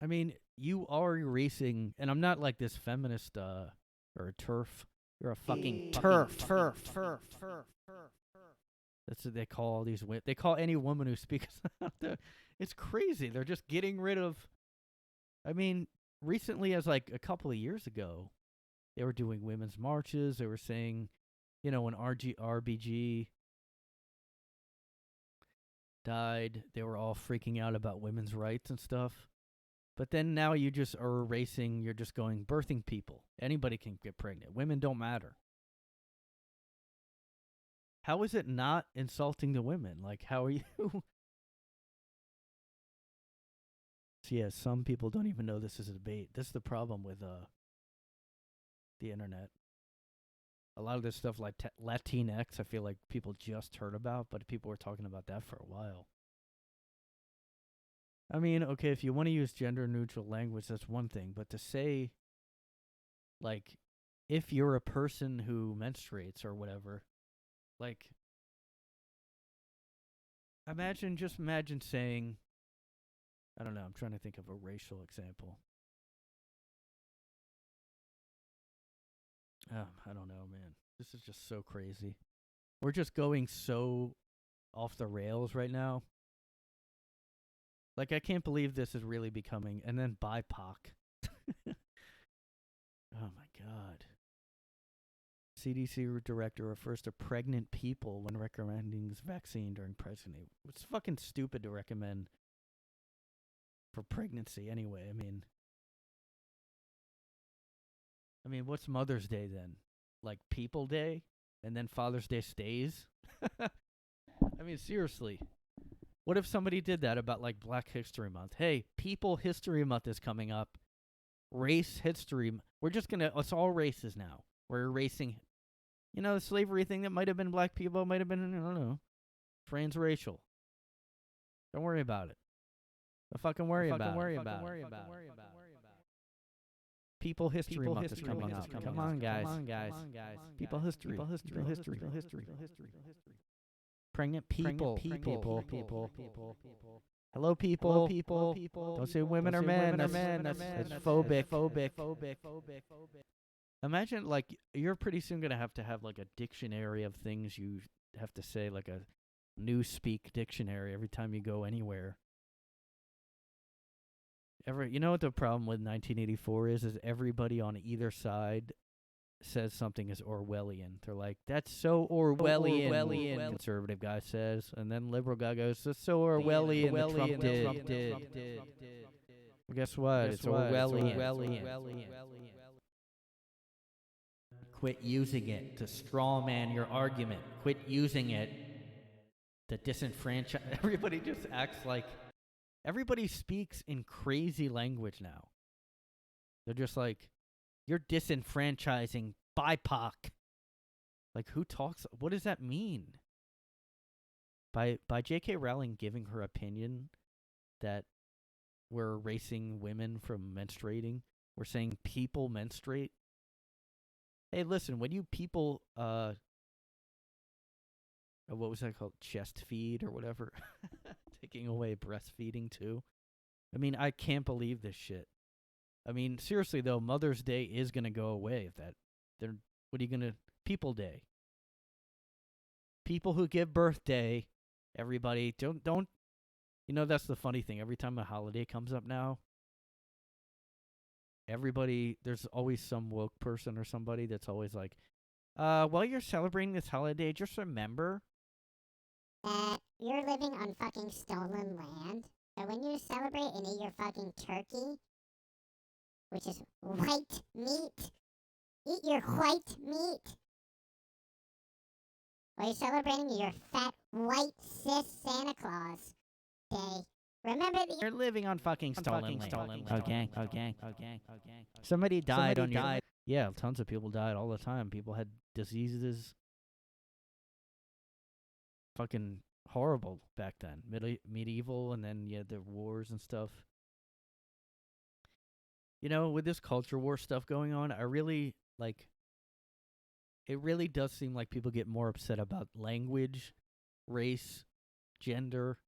I mean, you are erasing, and I'm not like this feminist or a TERF. You're a fucking TERF. That's what they call all these women. They call any woman who speaks. It's crazy. They're just getting rid of. I mean, recently, as like a couple of years ago, they were doing women's marches. They were saying, when RBG. died, they were all freaking out about women's rights and stuff. But then now you just are erasing, you're just going birthing people. Anybody can get pregnant. Women don't matter. How is it not insulting to women? Like, how are you? So yeah, some people don't even know this is a debate. This is the problem with the internet. A lot of this stuff like Latinx, I feel like people just heard about, but people were talking about that for a while. I mean, okay, if you want to use gender-neutral language, that's one thing. But to say, like, if you're a person who menstruates or whatever, like, imagine saying, I don't know, I'm trying to think of a racial example. I don't know, man. This is just so crazy. We're just going so off the rails right now. Like, I can't believe this is really becoming, and then BIPOC. Oh my God. CDC director refers to pregnant people when recommending vaccine during pregnancy. It's fucking stupid to recommend for pregnancy anyway. I mean, what's Mother's Day then? Like People Day? And then Father's Day stays? I mean, seriously. What if somebody did that about, like, Black History Month? Hey, People History Month is coming up. Race history. We're just going to, it's all races now. We're erasing, you know, the slavery thing that might have been black people, might have been, I don't know, transracial. Don't worry about it. Don't fucking worry about it. People History Month is coming up. Come on, guys. People History. Pregnant people. Hello, people. Don't say women are men. That's phobic. Imagine, like, you're pretty soon going to have, like, a dictionary of things you have to say, like a newspeak dictionary every time you go anywhere. You know what the problem with 1984 is everybody on either side says something is Orwellian. They're like, that's so Orwellian. Conservative guy says, and then liberal guy goes, that's so Orwellian. Trump did. Well, guess what? It's Orwellian. Quit using it to strawman your argument. Quit using it to disenfranchise. Everybody just acts like, everybody speaks in crazy language now. They're just like, you're disenfranchising BIPOC. Like, who talks? What does that mean? By J.K. Rowling giving her opinion that we're erasing women from menstruating, we're saying people menstruate. Hey, listen, when you people, what was that called? Chest feed or whatever? Taking away breastfeeding too. I mean, I can't believe this shit. I mean, seriously though, Mother's Day is gonna go away if that. What are you gonna? People Day. People who give birthday. Everybody don't. You know, that's the funny thing. Every time a holiday comes up now, there's always some woke person or somebody that's always like, while you're celebrating this holiday, just remember that you're living on fucking stolen land. So when you celebrate and eat your fucking turkey, which is white meat, eat your white meat. While you're celebrating your fat, white, cis Santa Claus Day, remember that you're living on fucking stolen land. Okay. Somebody died on your... Yeah, tons of people died all the time. People had diseases. Fucking horrible back then. Medieval, and then you had the wars and stuff. You know, with this culture war stuff going on, I really, like, it really does seem like people get more upset about language, race, gender,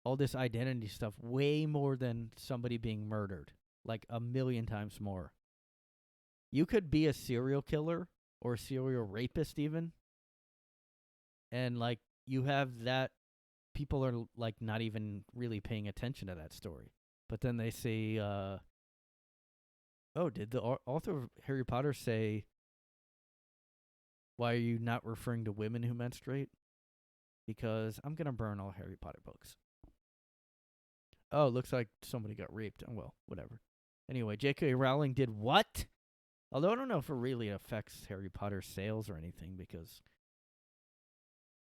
all this identity stuff way more than somebody being murdered. Like, 1,000,000 times more. You could be a serial killer or a serial rapist even, and, like, you have that, people are, like, not even really paying attention to that story. But then they say, oh, did the author of Harry Potter say, why are you not referring to women who menstruate? because I'm gonna burn all Harry Potter books. Oh, looks like somebody got raped. Oh, well, whatever. Anyway, J.K. Rowling did what? Although I don't know if it really affects Harry Potter sales or anything, because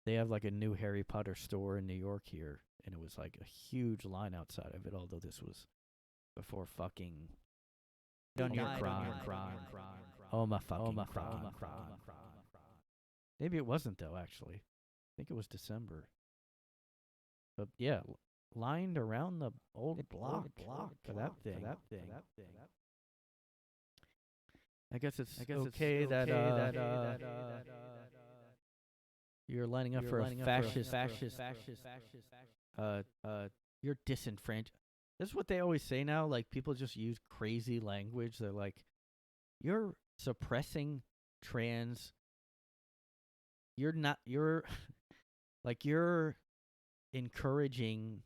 they have like a new Harry Potter store in New York here, and it was like a huge line outside of it, although this was before fucking done your crime. Oh my fucking crime. Maybe it wasn't though, actually. I think it was December. But yeah, lined around the old block for that thing. I guess it's okay that you're lining up for a fascist. You're disenfranchised. This is what they always say now. Like, people just use crazy language. They're like, you're suppressing trans. You're like, you're encouraging.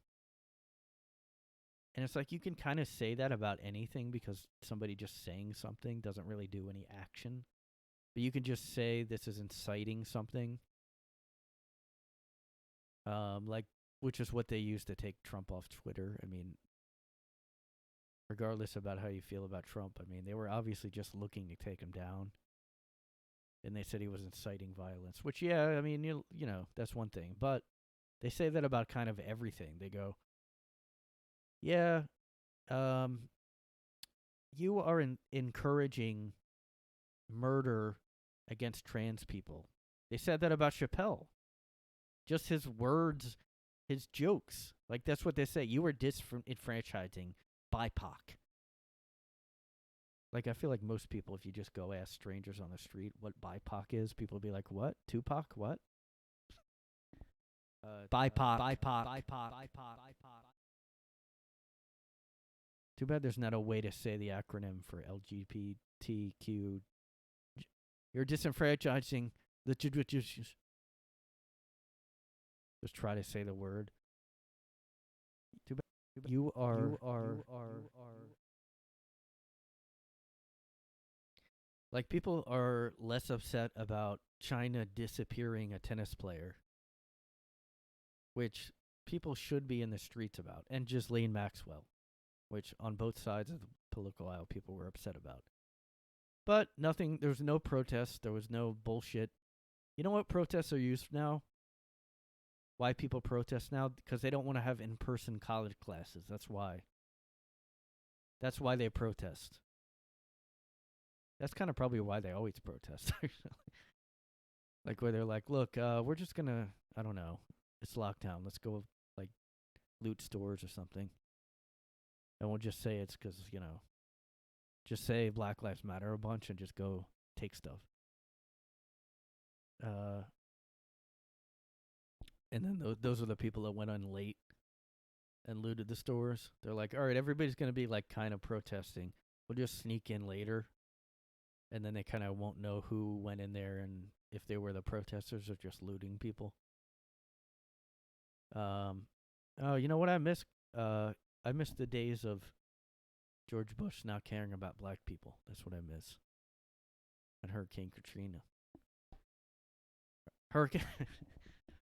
And it's like, you can kind of say that about anything because somebody just saying something doesn't really do any action. But you can just say this is inciting something. Like, which is what they used to take Trump off Twitter. I mean, regardless about how you feel about Trump, I mean, they were obviously just looking to take him down. And they said he was inciting violence, which, yeah, I mean, you know, that's one thing. But they say that about kind of everything. They go, yeah, you are encouraging murder against trans people. They said that about Chappelle. Just his words, his jokes. Like, that's what they say. You were disenfranchising BIPOC. Like, I feel like most people, if you just go ask strangers on the street what BIPOC is, people will be like, what? Tupac? What? BIPOC. Too bad there's not a way to say the acronym for LGBTQ. You're disenfranchising the... Just try to say the word. Too bad. You are. Like, people are less upset about China disappearing a tennis player, which people should be in the streets about, and Ghislaine Maxwell, which on both sides of the political aisle people were upset about. But nothing, there was no protest, there was no bullshit. You know what protests are used now? Why people protest now? Because they don't want to have in-person college classes. That's why. That's why they protest. That's kind of probably why they always protest, actually. Like, where they're like, look, we're just going to, I don't know, it's lockdown. Let's go, like, loot stores or something. And we'll just say it's because, you know, just say Black Lives Matter a bunch and just go take stuff. And then those are the people that went on late and looted the stores. They're like, all right, everybody's going to be, like, kind of protesting. We'll just sneak in later. And then they kind of won't know who went in there and if they were the protesters or just looting people. Oh, you know what I miss? I miss the days of George Bush not caring about black people. That's what I miss. And Hurricane Katrina. Hurricane...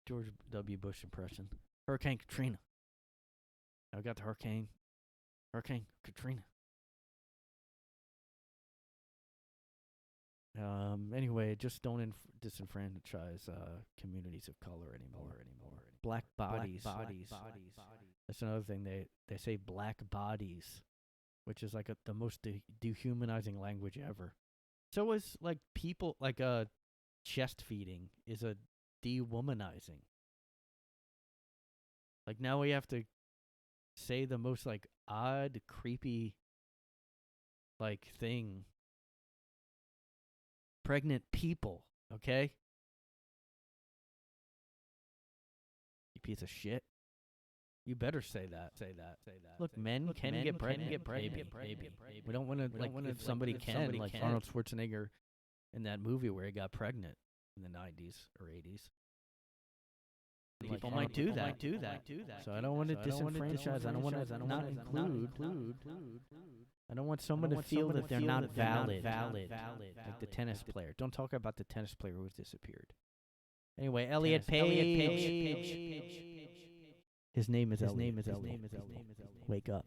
George W. Bush impression. Hurricane Katrina. I got the hurricane. Hurricane Katrina. Anyway, just don't disenfranchise communities of color anymore. Black bodies. That's another thing. They say black bodies, which is like the most dehumanizing language ever. So is like people, like chest feeding is a dewomanizing. Like, now we have to say the most like odd, creepy like thing. Pregnant people, okay? You piece of shit. You better say that. Look, men can get pregnant. Maybe. We don't want to, like, if somebody can, like Arnold Schwarzenegger in that movie where he got pregnant in the 90s or 80s. People might do that. So I don't want to disenfranchise. I don't want to not include. I don't want someone to feel that they're not valid. Like the tennis player. Don't talk about the tennis player who was disappeared. Anyway, Elliot Page. His name is Elliot. Wake up.